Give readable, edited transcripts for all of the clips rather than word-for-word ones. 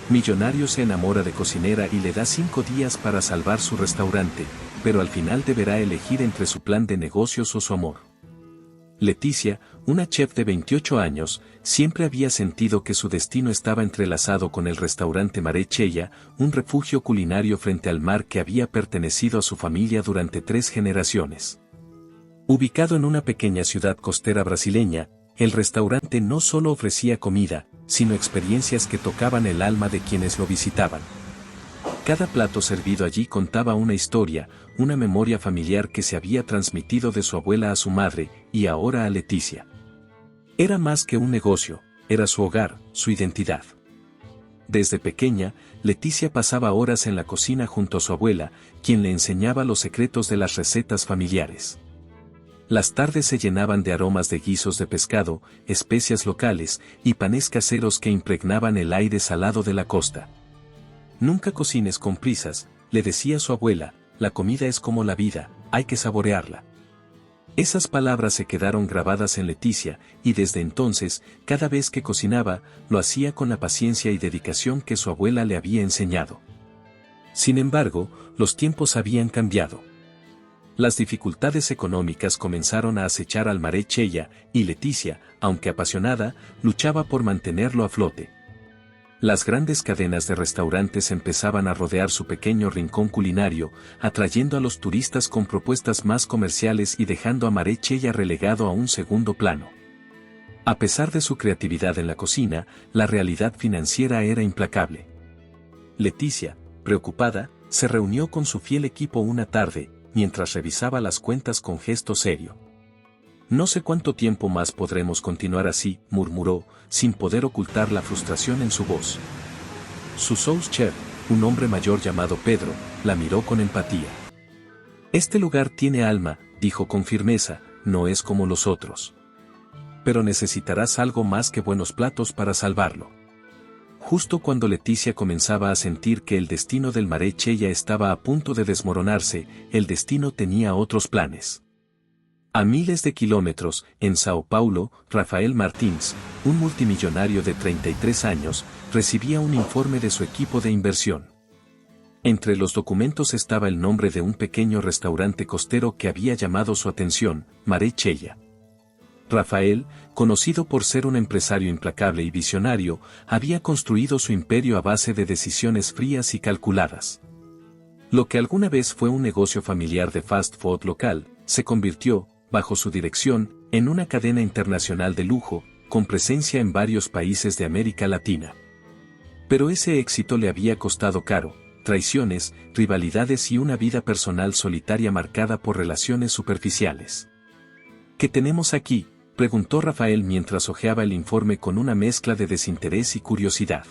Millonario se enamora de cocinera y le da 5 días para salvar su restaurante, pero al final deberá elegir entre su plan de negocios o su amor. Leticia, una chef de 28 años, siempre había sentido que su destino estaba entrelazado con el restaurante Mare Cheia, un refugio culinario frente al mar que había pertenecido a su familia durante 3 generaciones. Ubicado en una pequeña ciudad costera brasileña, el restaurante no solo ofrecía comida, sino experiencias que tocaban el alma de quienes lo visitaban. Cada plato servido allí contaba una historia, una memoria familiar que se había transmitido de su abuela a su madre, y ahora a Leticia. Era más que un negocio, era su hogar, su identidad. Desde pequeña, Leticia pasaba horas en la cocina junto a su abuela, quien le enseñaba los secretos de las recetas familiares. Las tardes se llenaban de aromas de guisos de pescado, especias locales y panes caseros que impregnaban el aire salado de la costa. Nunca cocines con prisas, le decía su abuela, la comida es como la vida, hay que saborearla. Esas palabras se quedaron grabadas en Leticia, y desde entonces, cada vez que cocinaba, lo hacía con la paciencia y dedicación que su abuela le había enseñado. Sin embargo, los tiempos habían cambiado. Las dificultades económicas comenzaron a acechar al Mare Cheia, y Leticia, aunque apasionada, luchaba por mantenerlo a flote. Las grandes cadenas de restaurantes empezaban a rodear su pequeño rincón culinario, atrayendo a los turistas con propuestas más comerciales y dejando a Mare Cheia relegado a un segundo plano. A pesar de su creatividad en la cocina, la realidad financiera era implacable. Leticia, preocupada, se reunió con su fiel equipo una tarde, mientras revisaba las cuentas con gesto serio. No sé cuánto tiempo más podremos continuar así, murmuró, sin poder ocultar la frustración en su voz. Su sous chef, un hombre mayor llamado Pedro, la miró con empatía. Este lugar tiene alma, dijo con firmeza, no es como los otros. Pero necesitarás algo más que buenos platos para salvarlo. Justo cuando Leticia comenzaba a sentir que el destino del Mare Cheia estaba a punto de desmoronarse, el destino tenía otros planes. A miles de kilómetros, en Sao Paulo, Rafael Martins, un multimillonario de 33 años, recibía un informe de su equipo de inversión. Entre los documentos estaba el nombre de un pequeño restaurante costero que había llamado su atención, Mare Cheia. Rafael, conocido por ser un empresario implacable y visionario, había construido su imperio a base de decisiones frías y calculadas. Lo que alguna vez fue un negocio familiar de fast food local, se convirtió, bajo su dirección, en una cadena internacional de lujo, con presencia en varios países de América Latina. Pero ese éxito le había costado caro, traiciones, rivalidades y una vida personal solitaria marcada por relaciones superficiales. ¿Qué tenemos aquí?, preguntó Rafael mientras hojeaba el informe con una mezcla de desinterés y curiosidad.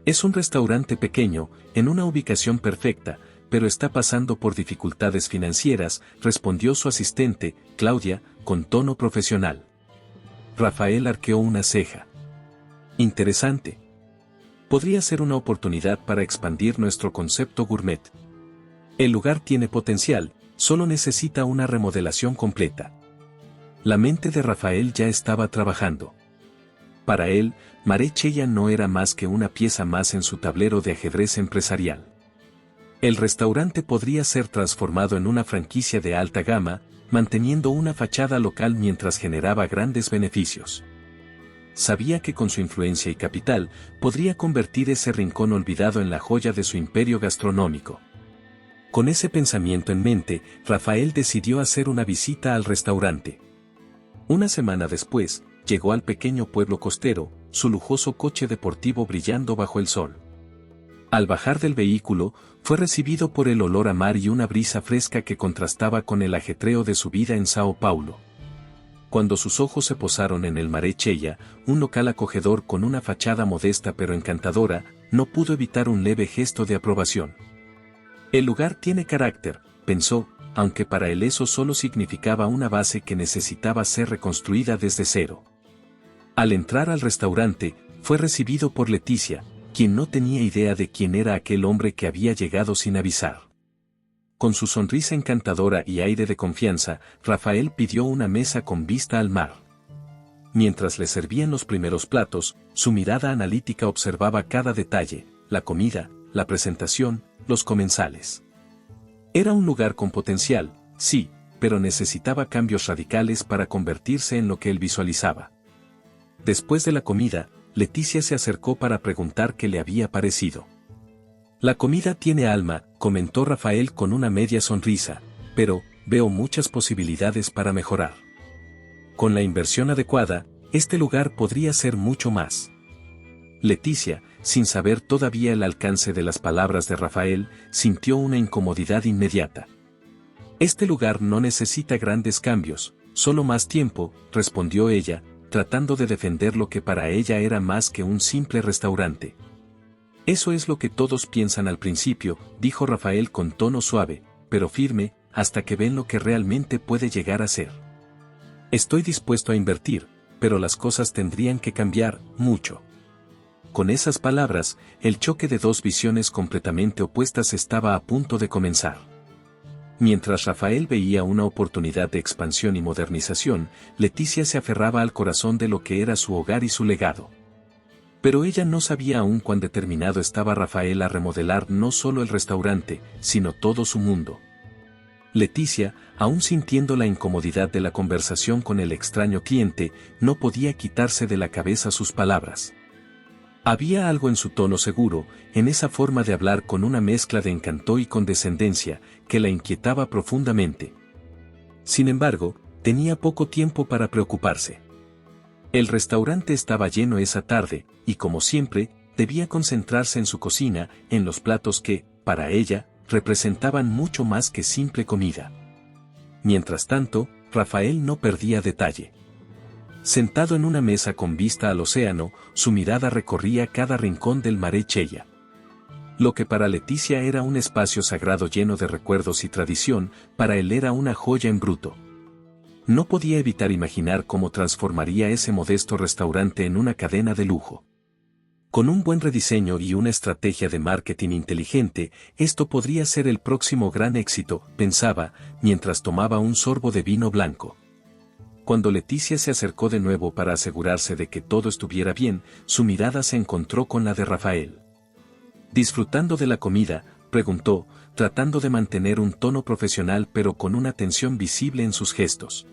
Es un restaurante pequeño, en una ubicación perfecta, pero está pasando por dificultades financieras, respondió su asistente, Claudia, con tono profesional. Rafael arqueó una ceja. Interesante. Podría ser una oportunidad para expandir nuestro concepto gourmet. El lugar tiene potencial, solo necesita una remodelación completa. La mente de Rafael ya estaba trabajando. Para él, Mare Cheia no era más que una pieza más en su tablero de ajedrez empresarial. El restaurante podría ser transformado en una franquicia de alta gama, manteniendo una fachada local mientras generaba grandes beneficios. Sabía que con su influencia y capital, podría convertir ese rincón olvidado en la joya de su imperio gastronómico. Con ese pensamiento en mente, Rafael decidió hacer una visita al restaurante. Una semana después, llegó al pequeño pueblo costero, su lujoso coche deportivo brillando bajo el sol. Al bajar del vehículo, fue recibido por el olor a mar y una brisa fresca que contrastaba con el ajetreo de su vida en Sao Paulo. Cuando sus ojos se posaron en el Mare Cheia, un local acogedor con una fachada modesta pero encantadora, no pudo evitar un leve gesto de aprobación. El lugar tiene carácter, pensó, aunque para él eso solo significaba una base que necesitaba ser reconstruida desde cero. Al entrar al restaurante, fue recibido por Leticia, quien no tenía idea de quién era aquel hombre que había llegado sin avisar. Con su sonrisa encantadora y aire de confianza, Rafael pidió una mesa con vista al mar. Mientras le servían los primeros platos, su mirada analítica observaba cada detalle, la comida, la presentación, los comensales. Era un lugar con potencial, sí, pero necesitaba cambios radicales para convertirse en lo que él visualizaba. Después de la comida, Leticia se acercó para preguntar qué le había parecido. La comida tiene alma, comentó Rafael con una media sonrisa, pero veo muchas posibilidades para mejorar. Con la inversión adecuada, este lugar podría ser mucho más. Leticia, sin saber todavía el alcance de las palabras de Rafael, sintió una incomodidad inmediata. Este lugar no necesita grandes cambios, solo más tiempo, respondió ella, tratando de defender lo que para ella era más que un simple restaurante. Eso es lo que todos piensan al principio, dijo Rafael con tono suave, pero firme, hasta que ven lo que realmente puede llegar a ser. Estoy dispuesto a invertir, pero las cosas tendrían que cambiar, mucho. Con esas palabras, el choque de dos visiones completamente opuestas estaba a punto de comenzar. Mientras Rafael veía una oportunidad de expansión y modernización, Leticia se aferraba al corazón de lo que era su hogar y su legado. Pero ella no sabía aún cuán determinado estaba Rafael a remodelar no solo el restaurante, sino todo su mundo. Leticia, aún sintiendo la incomodidad de la conversación con el extraño cliente, no podía quitarse de la cabeza sus palabras. Había algo en su tono seguro, en esa forma de hablar con una mezcla de encanto y condescendencia, que la inquietaba profundamente. Sin embargo, tenía poco tiempo para preocuparse. El restaurante estaba lleno esa tarde, y como siempre, debía concentrarse en su cocina, en los platos que, para ella, representaban mucho más que simple comida. Mientras tanto, Rafael no perdía detalle. Sentado en una mesa con vista al océano, su mirada recorría cada rincón del Mare Cheia. Lo que para Leticia era un espacio sagrado lleno de recuerdos y tradición, para él era una joya en bruto. No podía evitar imaginar cómo transformaría ese modesto restaurante en una cadena de lujo. Con un buen rediseño y una estrategia de marketing inteligente, esto podría ser el próximo gran éxito, pensaba, mientras tomaba un sorbo de vino blanco. Cuando Leticia se acercó de nuevo para asegurarse de que todo estuviera bien, su mirada se encontró con la de Rafael. Disfrutando de la comida, preguntó, tratando de mantener un tono profesional pero con una tensión visible en sus gestos.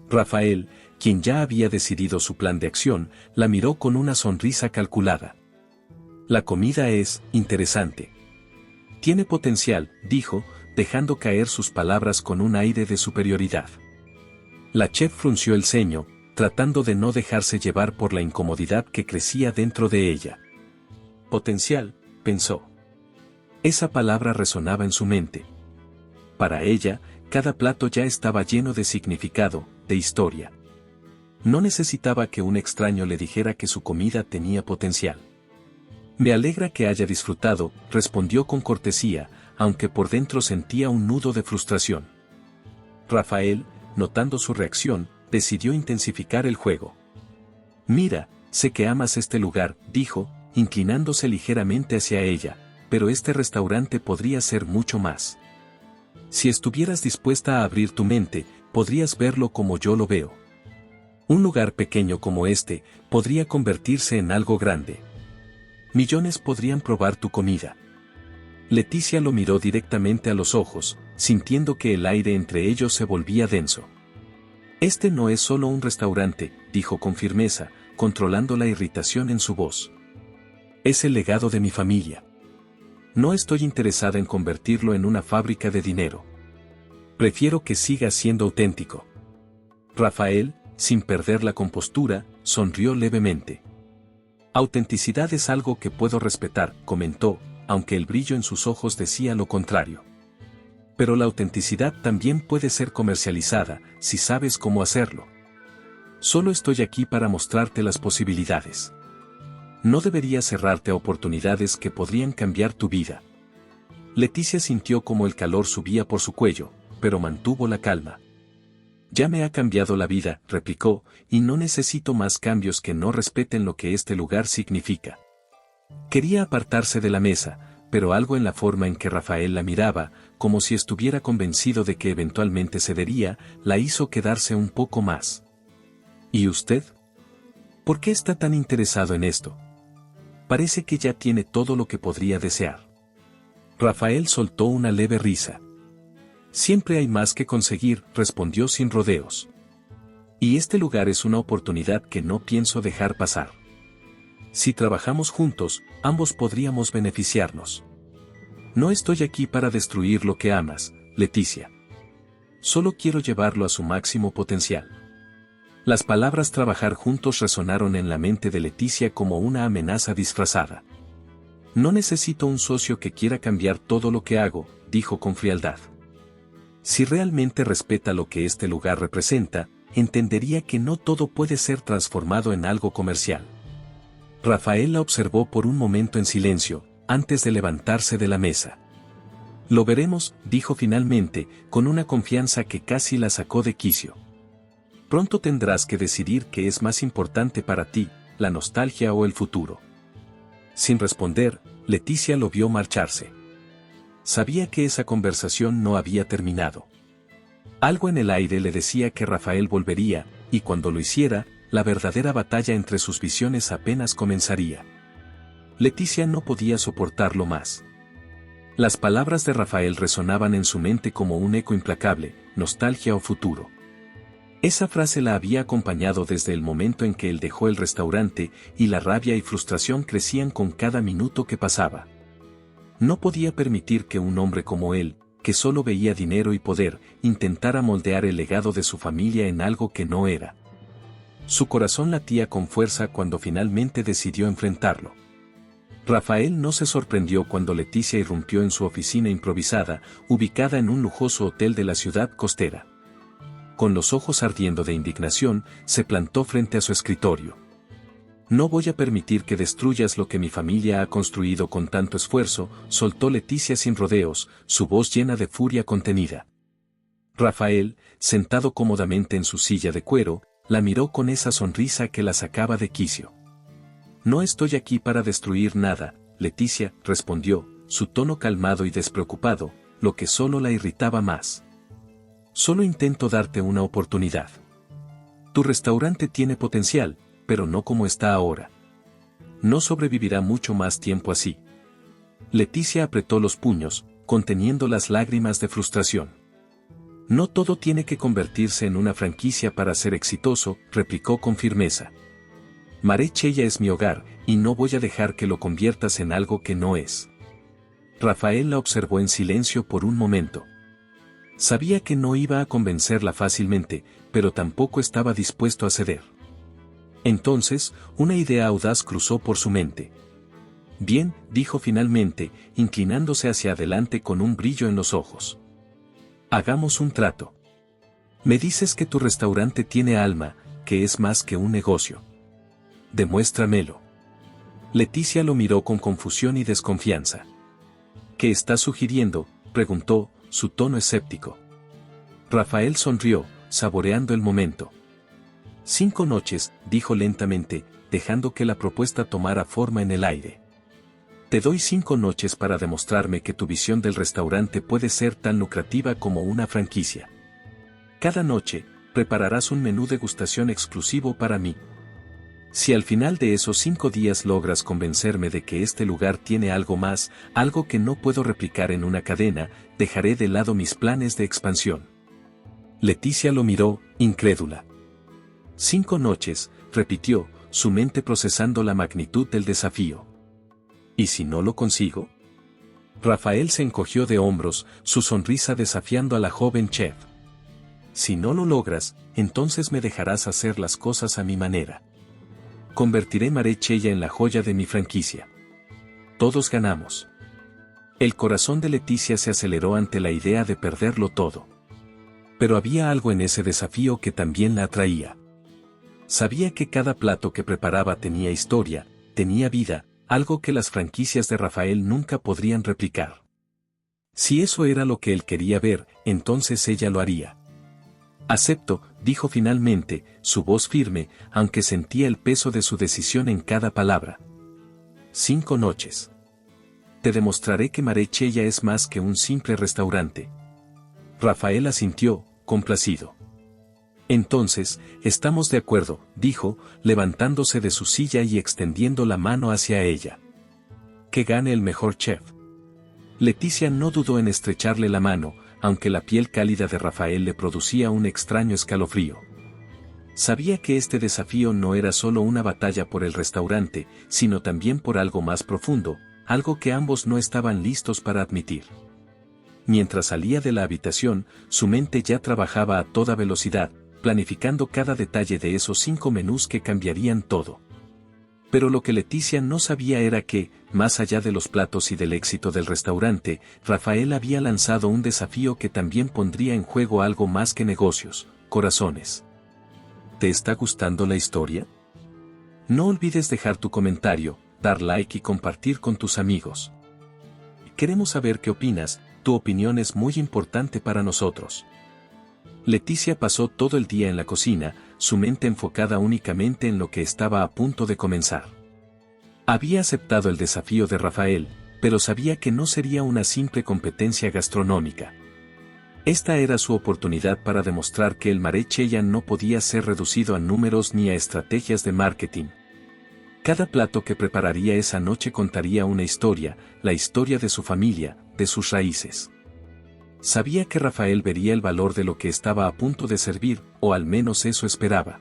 Rafael, quien ya había decidido su plan de acción, la miró con una sonrisa calculada. La comida es interesante. Tiene potencial, dijo, dejando caer sus palabras con un aire de superioridad. La chef frunció el ceño, tratando de no dejarse llevar por la incomodidad que crecía dentro de ella. Potencial, pensó. Esa palabra resonaba en su mente. Para ella, cada plato ya estaba lleno de significado, de historia. No necesitaba que un extraño le dijera que su comida tenía potencial. Me alegra que haya disfrutado, respondió con cortesía, aunque por dentro sentía un nudo de frustración. Rafael, notando su reacción, decidió intensificar el juego. Mira, sé que amas este lugar, dijo, inclinándose ligeramente hacia ella, pero este restaurante podría ser mucho más. Si estuvieras dispuesta a abrir tu mente, podrías verlo como yo lo veo. Un lugar pequeño como este, podría convertirse en algo grande. Millones podrían probar tu comida. Leticia lo miró directamente a los ojos, sintiendo que el aire entre ellos se volvía denso. Este no es solo un restaurante, dijo con firmeza, controlando la irritación en su voz. Es el legado de mi familia. No estoy interesada en convertirlo en una fábrica de dinero. Prefiero que siga siendo auténtico. Rafael, sin perder la compostura, sonrió levemente. Autenticidad es algo que puedo respetar, comentó, aunque el brillo en sus ojos decía lo contrario. Pero la autenticidad también puede ser comercializada, si sabes cómo hacerlo. Solo estoy aquí para mostrarte las posibilidades. No deberías cerrarte a oportunidades que podrían cambiar tu vida. Leticia sintió como el calor subía por su cuello, pero mantuvo la calma. Ya me ha cambiado la vida, replicó, y no necesito más cambios que no respeten lo que este lugar significa. Quería apartarse de la mesa, pero algo en la forma en que Rafael la miraba, como si estuviera convencido de que eventualmente cedería, la hizo quedarse un poco más. ¿Y usted? ¿Por qué está tan interesado en esto? Parece que ya tiene todo lo que podría desear. Rafael soltó una leve risa. Siempre hay más que conseguir, respondió sin rodeos. Y este lugar es una oportunidad que no pienso dejar pasar. Si trabajamos juntos, ambos podríamos beneficiarnos. No estoy aquí para destruir lo que amas, Leticia. Solo quiero llevarlo a su máximo potencial. Las palabras trabajar juntos resonaron en la mente de Leticia como una amenaza disfrazada. No necesito un socio que quiera cambiar todo lo que hago, dijo con frialdad. Si realmente respeta lo que este lugar representa, entendería que no todo puede ser transformado en algo comercial. Rafael la observó por un momento en silencio, antes de levantarse de la mesa. Lo veremos, dijo finalmente, con una confianza que casi la sacó de quicio. Pronto tendrás que decidir qué es más importante para ti, la nostalgia o el futuro. Sin responder, Leticia lo vio marcharse. Sabía que esa conversación no había terminado. Algo en el aire le decía que Rafael volvería, y cuando lo hiciera, la verdadera batalla entre sus visiones apenas comenzaría. Leticia no podía soportarlo más. Las palabras de Rafael resonaban en su mente como un eco implacable, nostalgia o futuro. Esa frase la había acompañado desde el momento en que él dejó el restaurante, y la rabia y frustración crecían con cada minuto que pasaba. No podía permitir que un hombre como él, que solo veía dinero y poder, intentara moldear el legado de su familia en algo que no era. Su corazón latía con fuerza cuando finalmente decidió enfrentarlo. Rafael no se sorprendió cuando Leticia irrumpió en su oficina improvisada, ubicada en un lujoso hotel de la ciudad costera. Con los ojos ardiendo de indignación, se plantó frente a su escritorio. No voy a permitir que destruyas lo que mi familia ha construido con tanto esfuerzo, soltó Leticia sin rodeos, su voz llena de furia contenida. Rafael, sentado cómodamente en su silla de cuero, la miró con esa sonrisa que la sacaba de quicio. No estoy aquí para destruir nada, Leticia, respondió, su tono calmado y despreocupado, lo que solo la irritaba más. Solo intento darte una oportunidad. Tu restaurante tiene potencial, pero no como está ahora. No sobrevivirá mucho más tiempo así. Leticia apretó los puños, conteniendo las lágrimas de frustración. No todo tiene que convertirse en una franquicia para ser exitoso, replicó con firmeza. Marechella es mi hogar, y no voy a dejar que lo conviertas en algo que no es. Rafael la observó en silencio por un momento. Sabía que no iba a convencerla fácilmente, pero tampoco estaba dispuesto a ceder. Entonces, una idea audaz cruzó por su mente. Bien, dijo finalmente, inclinándose hacia adelante con un brillo en los ojos. Hagamos un trato. Me dices que tu restaurante tiene alma, que es más que un negocio. Demuéstramelo. Leticia lo miró con confusión y desconfianza. ¿Qué estás sugiriendo?, preguntó, su tono escéptico. Rafael sonrió, saboreando el momento. 5 noches, dijo lentamente, dejando que la propuesta tomara forma en el aire. Te doy 5 noches para demostrarme que tu visión del restaurante puede ser tan lucrativa como una franquicia. Cada noche, prepararás un menú degustación exclusivo para mí. Si al final de esos 5 días logras convencerme de que este lugar tiene algo más, algo que no puedo replicar en una cadena, dejaré de lado mis planes de expansión. Leticia lo miró, incrédula. 5 noches, repitió, su mente procesando la magnitud del desafío. ¿Y si no lo consigo? Rafael se encogió de hombros, su sonrisa desafiando a la joven chef. Si no lo logras, entonces me dejarás hacer las cosas a mi manera. Convertiré Marechella en la joya de mi franquicia. Todos ganamos. El corazón de Leticia se aceleró ante la idea de perderlo todo. Pero había algo en ese desafío que también la atraía. Sabía que cada plato que preparaba tenía historia, tenía vida, algo que las franquicias de Rafael nunca podrían replicar. Si eso era lo que él quería ver, entonces ella lo haría. Acepto, dijo finalmente, su voz firme, aunque sentía el peso de su decisión en cada palabra. 5 noches. Te demostraré que Marechella es más que un simple restaurante. Rafael asintió, complacido. Entonces, estamos de acuerdo, dijo, levantándose de su silla y extendiendo la mano hacia ella. Que gane el mejor chef. Leticia no dudó en estrecharle la mano, aunque la piel cálida de Rafael le producía un extraño escalofrío. Sabía que este desafío no era solo una batalla por el restaurante, sino también por algo más profundo, algo que ambos no estaban listos para admitir. Mientras salía de la habitación, su mente ya trabajaba a toda velocidad, planificando cada detalle de esos 5 menús que cambiarían todo. Pero lo que Leticia no sabía era que, más allá de los platos y del éxito del restaurante, Rafael había lanzado un desafío que también pondría en juego algo más que negocios, corazones. ¿Te está gustando la historia? No olvides dejar tu comentario, dar like y compartir con tus amigos. Queremos saber qué opinas, tu opinión es muy importante para nosotros. Leticia pasó todo el día en la cocina, su mente enfocada únicamente en lo que estaba a punto de comenzar. Había aceptado el desafío de Rafael, pero sabía que no sería una simple competencia gastronómica. Esta era su oportunidad para demostrar que el Mare Cheyenne no podía ser reducido a números ni a estrategias de marketing. Cada plato que prepararía esa noche contaría una historia, la historia de su familia, de sus raíces. Sabía que Rafael vería el valor de lo que estaba a punto de servir, o al menos eso esperaba.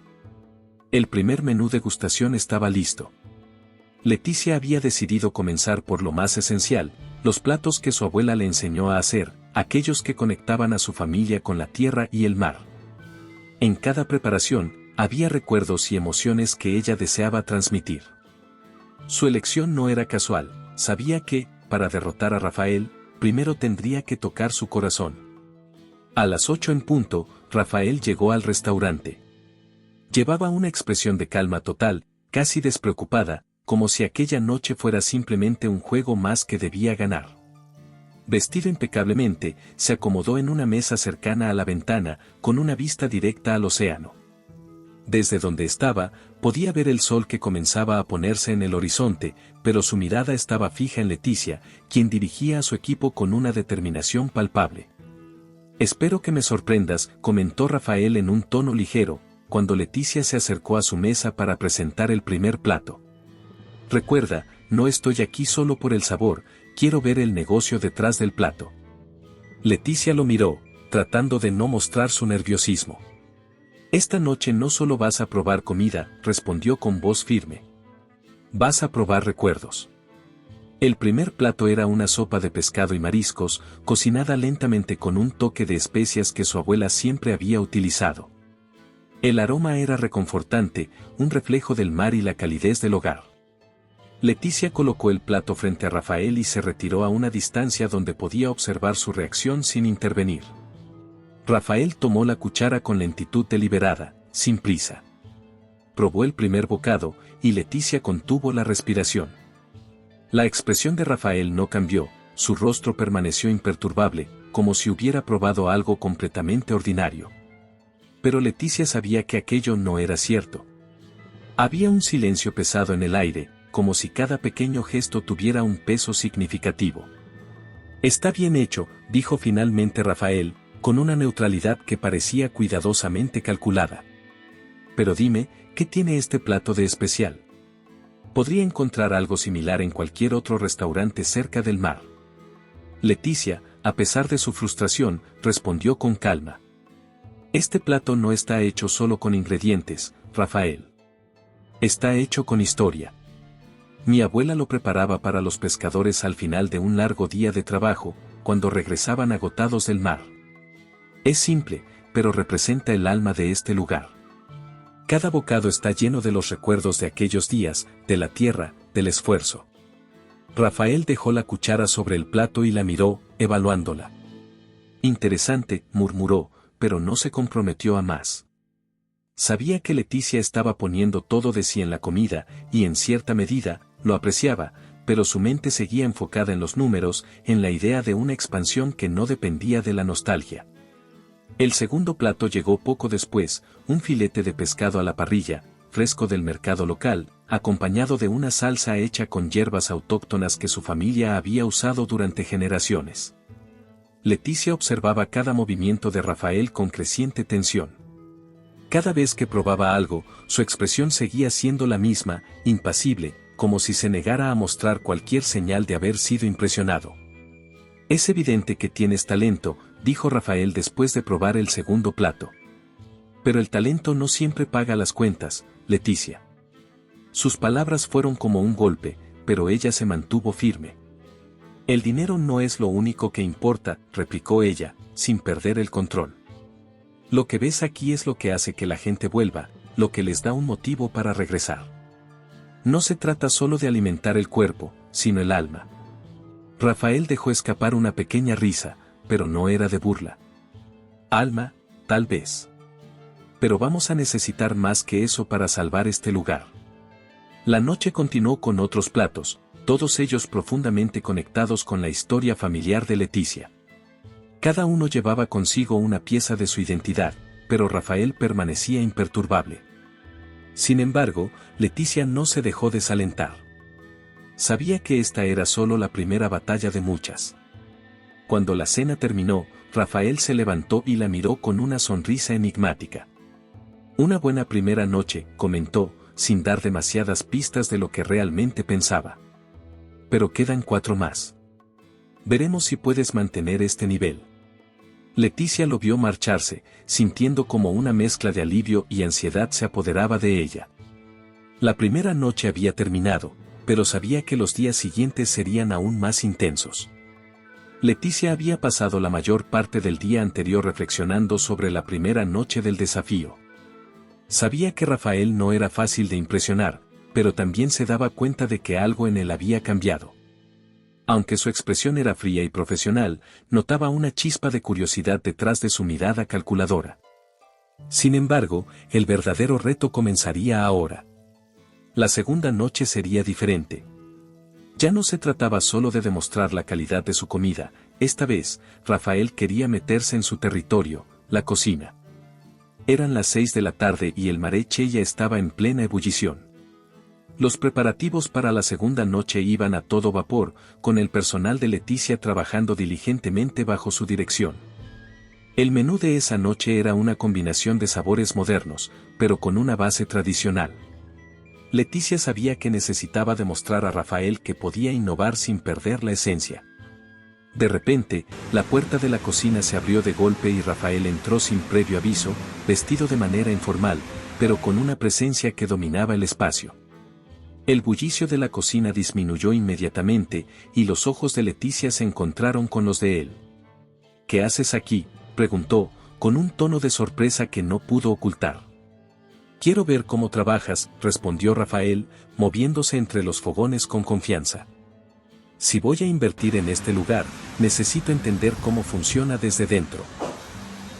El primer menú degustación estaba listo. Leticia había decidido comenzar por lo más esencial, los platos que su abuela le enseñó a hacer, aquellos que conectaban a su familia con la tierra y el mar. En cada preparación, había recuerdos y emociones que ella deseaba transmitir. Su elección no era casual, sabía que, para derrotar a Rafael, primero tendría que tocar su corazón. A las 8 en punto, Rafael llegó al restaurante. Llevaba una expresión de calma total, casi despreocupada, como si aquella noche fuera simplemente un juego más que debía ganar. Vestido impecablemente, se acomodó en una mesa cercana a la ventana, con una vista directa al océano. Desde donde estaba, podía ver el sol que comenzaba a ponerse en el horizonte, pero su mirada estaba fija en Leticia, quien dirigía a su equipo con una determinación palpable. «Espero que me sorprendas», comentó Rafael en un tono ligero, cuando Leticia se acercó a su mesa para presentar el primer plato. «Recuerda, no estoy aquí solo por el sabor, quiero ver el negocio detrás del plato». Leticia lo miró, tratando de no mostrar su nerviosismo. «Esta noche no solo vas a probar comida», respondió con voz firme. «Vas a probar recuerdos». El primer plato era una sopa de pescado y mariscos, cocinada lentamente con un toque de especias que su abuela siempre había utilizado. El aroma era reconfortante, un reflejo del mar y la calidez del hogar. Leticia colocó el plato frente a Rafael y se retiró a una distancia donde podía observar su reacción sin intervenir. Rafael tomó la cuchara con lentitud deliberada, sin prisa. Probó el primer bocado, y Leticia contuvo la respiración. La expresión de Rafael no cambió, su rostro permaneció imperturbable, como si hubiera probado algo completamente ordinario. Pero Leticia sabía que aquello no era cierto. Había un silencio pesado en el aire, como si cada pequeño gesto tuviera un peso significativo. «Está bien hecho», dijo finalmente Rafael, con una neutralidad que parecía cuidadosamente calculada. «Pero dime, ¿qué tiene este plato de especial? Podría encontrar algo similar en cualquier otro restaurante cerca del mar». Leticia, a pesar de su frustración, respondió con calma. «Este plato no está hecho solo con ingredientes, Rafael. Está hecho con historia. Mi abuela lo preparaba para los pescadores al final de un largo día de trabajo, cuando regresaban agotados del mar. Es simple, pero representa el alma de este lugar. Cada bocado está lleno de los recuerdos de aquellos días, de la tierra, del esfuerzo». Rafael dejó la cuchara sobre el plato y la miró, evaluándola. «Interesante», murmuró, pero no se comprometió a más. Sabía que Leticia estaba poniendo todo de sí en la comida, y en cierta medida, lo apreciaba, pero su mente seguía enfocada en los números, en la idea de una expansión que no dependía de la nostalgia. El segundo plato llegó poco después, un filete de pescado a la parrilla, fresco del mercado local, acompañado de una salsa hecha con hierbas autóctonas que su familia había usado durante generaciones. Leticia observaba cada movimiento de Rafael con creciente tensión. Cada vez que probaba algo, su expresión seguía siendo la misma, impasible, como si se negara a mostrar cualquier señal de haber sido impresionado. Es evidente que tienes talento, dijo Rafael después de probar el segundo plato. Pero el talento no siempre paga las cuentas, Leticia. Sus palabras fueron como un golpe, pero ella se mantuvo firme. El dinero no es lo único que importa, replicó ella, sin perder el control. Lo que ves aquí es lo que hace que la gente vuelva, lo que les da un motivo para regresar. No se trata solo de alimentar el cuerpo, sino el alma. Rafael dejó escapar una pequeña risa, pero no era de burla. Alma, tal vez. Pero vamos a necesitar más que eso para salvar este lugar. La noche continuó con otros platos, todos ellos profundamente conectados con la historia familiar de Leticia. Cada uno llevaba consigo una pieza de su identidad, pero Rafael permanecía imperturbable. Sin embargo, Leticia no se dejó desalentar. Sabía que esta era solo la primera batalla de muchas. Cuando la cena terminó, Rafael se levantó y la miró con una sonrisa enigmática. Una buena primera noche, comentó, sin dar demasiadas pistas de lo que realmente pensaba. Pero quedan 4 más. Veremos si puedes mantener este nivel. Leticia lo vio marcharse, sintiendo como una mezcla de alivio y ansiedad se apoderaba de ella. La primera noche había terminado, pero sabía que los días siguientes serían aún más intensos. Leticia había pasado la mayor parte del día anterior reflexionando sobre la primera noche del desafío. Sabía que Rafael no era fácil de impresionar, pero también se daba cuenta de que algo en él había cambiado. Aunque su expresión era fría y profesional, notaba una chispa de curiosidad detrás de su mirada calculadora. Sin embargo, el verdadero reto comenzaría ahora. La segunda noche sería diferente. Ya no se trataba solo de demostrar la calidad de su comida, esta vez, Rafael quería meterse en su territorio, la cocina. Eran las 6 de la tarde y el Mareche ya estaba en plena ebullición. Los preparativos para la segunda noche iban a todo vapor, con el personal de Leticia trabajando diligentemente bajo su dirección. El menú de esa noche era una combinación de sabores modernos, pero con una base tradicional. Leticia sabía que necesitaba demostrar a Rafael que podía innovar sin perder la esencia. De repente, la puerta de la cocina se abrió de golpe y Rafael entró sin previo aviso, vestido de manera informal, pero con una presencia que dominaba el espacio. El bullicio de la cocina disminuyó inmediatamente, y los ojos de Leticia se encontraron con los de él. ¿Qué haces aquí?, preguntó, con un tono de sorpresa que no pudo ocultar. Quiero ver cómo trabajas, respondió Rafael, moviéndose entre los fogones con confianza. Si voy a invertir en este lugar, necesito entender cómo funciona desde dentro.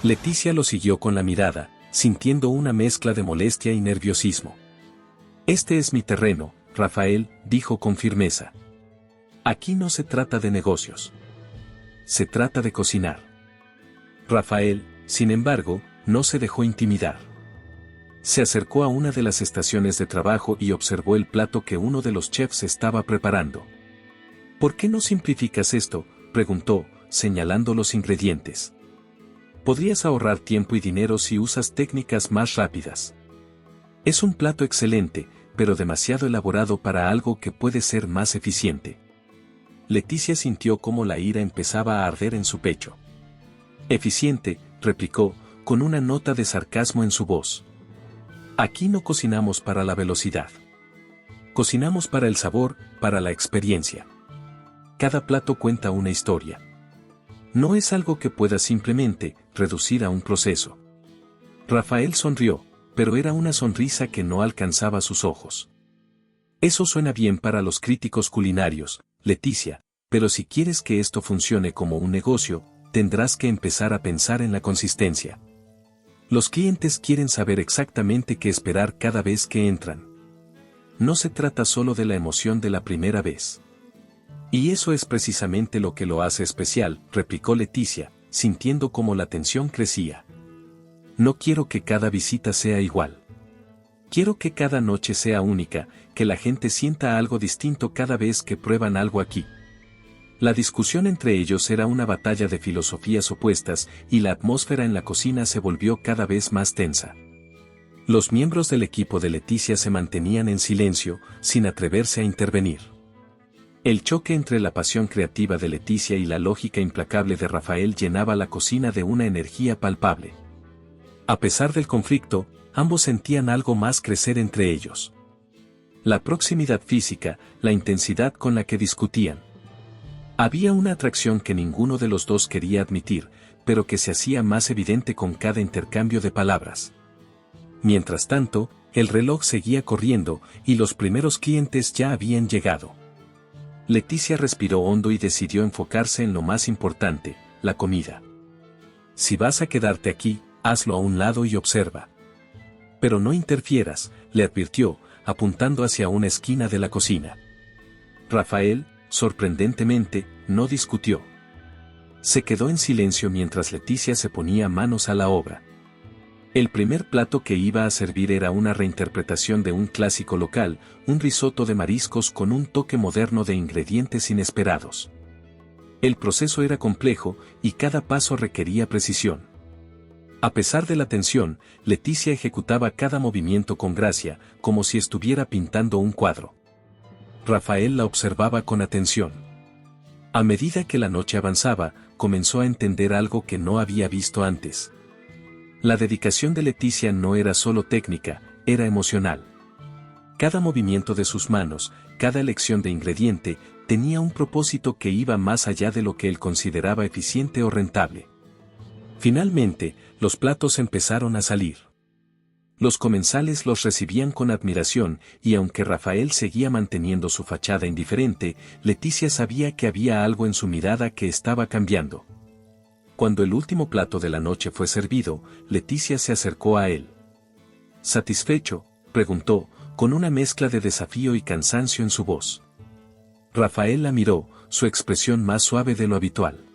Leticia lo siguió con la mirada, sintiendo una mezcla de molestia y nerviosismo. Este es mi terreno, Rafael, dijo con firmeza. Aquí no se trata de negocios. Se trata de cocinar. Rafael, sin embargo, no se dejó intimidar. Se acercó a una de las estaciones de trabajo y observó el plato que uno de los chefs estaba preparando. ¿Por qué no simplificas esto?, preguntó, señalando los ingredientes. Podrías ahorrar tiempo y dinero si usas técnicas más rápidas. Es un plato excelente, pero demasiado elaborado para algo que puede ser más eficiente. Leticia sintió cómo la ira empezaba a arder en su pecho. Eficiente, replicó, con una nota de sarcasmo en su voz. Aquí no cocinamos para la velocidad. Cocinamos para el sabor, para la experiencia. Cada plato cuenta una historia. No es algo que puedas simplemente reducir a un proceso. Rafael sonrió, pero era una sonrisa que no alcanzaba sus ojos. Eso suena bien para los críticos culinarios, Leticia, pero si quieres que esto funcione como un negocio, tendrás que empezar a pensar en la consistencia. Los clientes quieren saber exactamente qué esperar cada vez que entran. No se trata solo de la emoción de la primera vez. Y eso es precisamente lo que lo hace especial, replicó Leticia, sintiendo cómo la tensión crecía. No quiero que cada visita sea igual. Quiero que cada noche sea única, que la gente sienta algo distinto cada vez que prueban algo aquí. La discusión entre ellos era una batalla de filosofías opuestas y la atmósfera en la cocina se volvió cada vez más tensa. Los miembros del equipo de Leticia se mantenían en silencio, sin atreverse a intervenir. El choque entre la pasión creativa de Leticia y la lógica implacable de Rafael llenaba la cocina de una energía palpable. A pesar del conflicto, ambos sentían algo más crecer entre ellos. La proximidad física, la intensidad con la que discutían. Había una atracción que ninguno de los dos quería admitir, pero que se hacía más evidente con cada intercambio de palabras. Mientras tanto, el reloj seguía corriendo, y los primeros clientes ya habían llegado. Leticia respiró hondo y decidió enfocarse en lo más importante, la comida. Si vas a quedarte aquí, hazlo a un lado y observa. Pero no interfieras, le advirtió, apuntando hacia una esquina de la cocina. Rafael, sorprendentemente, no discutió. Se quedó en silencio mientras Leticia se ponía manos a la obra. El primer plato que iba a servir era una reinterpretación de un clásico local, un risotto de mariscos con un toque moderno de ingredientes inesperados. El proceso era complejo y cada paso requería precisión. A pesar de la tensión, Leticia ejecutaba cada movimiento con gracia, como si estuviera pintando un cuadro. Rafael la observaba con atención. A medida que la noche avanzaba, comenzó a entender algo que no había visto antes. La dedicación de Leticia no era solo técnica, era emocional. Cada movimiento de sus manos, cada elección de ingrediente, tenía un propósito que iba más allá de lo que él consideraba eficiente o rentable. Finalmente, los platos empezaron a salir. Los comensales los recibían con admiración, y aunque Rafael seguía manteniendo su fachada indiferente, Leticia sabía que había algo en su mirada que estaba cambiando. Cuando el último plato de la noche fue servido, Leticia se acercó a él. ¿Satisfecho?, preguntó, con una mezcla de desafío y cansancio en su voz. Rafael la miró, su expresión más suave de lo habitual.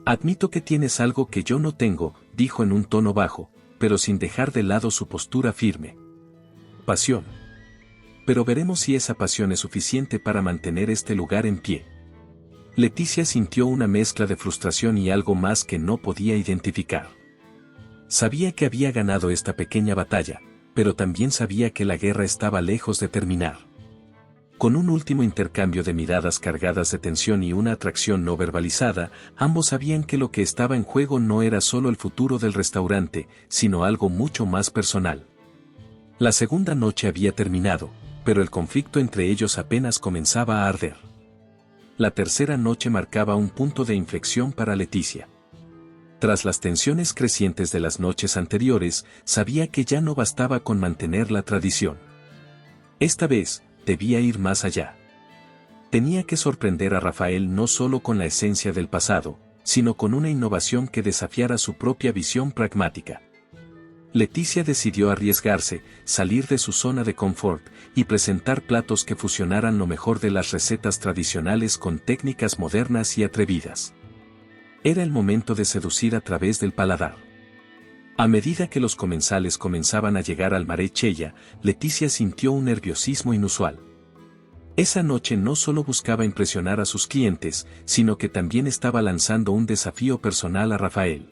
Admito que tienes algo que yo no tengo, dijo en un tono bajo, pero sin dejar de lado su postura firme. Pasión. Pero veremos si esa pasión es suficiente para mantener este lugar en pie. Leticia sintió una mezcla de frustración y algo más que no podía identificar. Sabía que había ganado esta pequeña batalla, pero también sabía que la guerra estaba lejos de terminar. Con un último intercambio de miradas cargadas de tensión y una atracción no verbalizada, ambos sabían que lo que estaba en juego no era solo el futuro del restaurante, sino algo mucho más personal. La segunda noche había terminado, pero el conflicto entre ellos apenas comenzaba a arder. La tercera noche marcaba un punto de inflexión para Leticia. Tras las tensiones crecientes de las noches anteriores, sabía que ya no bastaba con mantener la tradición. Esta vez, debía ir más allá. Tenía que sorprender a Rafael no solo con la esencia del pasado, sino con una innovación que desafiara su propia visión pragmática. Leticia decidió arriesgarse, salir de su zona de confort, y presentar platos que fusionaran lo mejor de las recetas tradicionales con técnicas modernas y atrevidas. Era el momento de seducir a través del paladar. A medida que los comensales comenzaban a llegar al Mare Chella, Leticia sintió un nerviosismo inusual. Esa noche no solo buscaba impresionar a sus clientes, sino que también estaba lanzando un desafío personal a Rafael.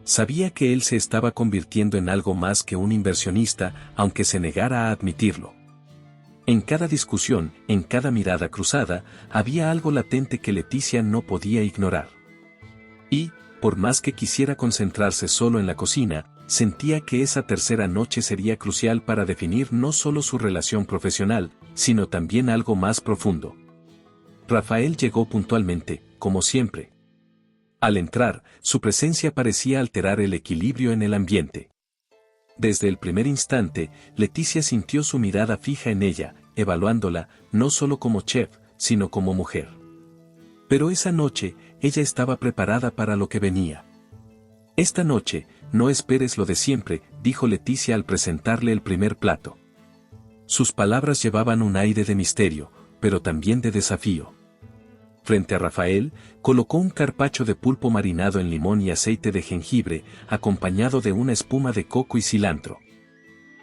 Sabía que él se estaba convirtiendo en algo más que un inversionista, aunque se negara a admitirlo. En cada discusión, en cada mirada cruzada, había algo latente que Leticia no podía ignorar. Y, por más que quisiera concentrarse solo en la cocina, sentía que esa tercera noche sería crucial para definir no solo su relación profesional, sino también algo más profundo. Rafael llegó puntualmente, como siempre. Al entrar, su presencia parecía alterar el equilibrio en el ambiente. Desde el primer instante, Leticia sintió su mirada fija en ella, evaluándola, no solo como chef, sino como mujer. Pero esa noche, ella estaba preparada para lo que venía. Esta noche, no esperes lo de siempre, dijo Leticia al presentarle el primer plato. Sus palabras llevaban un aire de misterio, pero también de desafío. Frente a Rafael, colocó un carpaccio de pulpo marinado en limón y aceite de jengibre, acompañado de una espuma de coco y cilantro.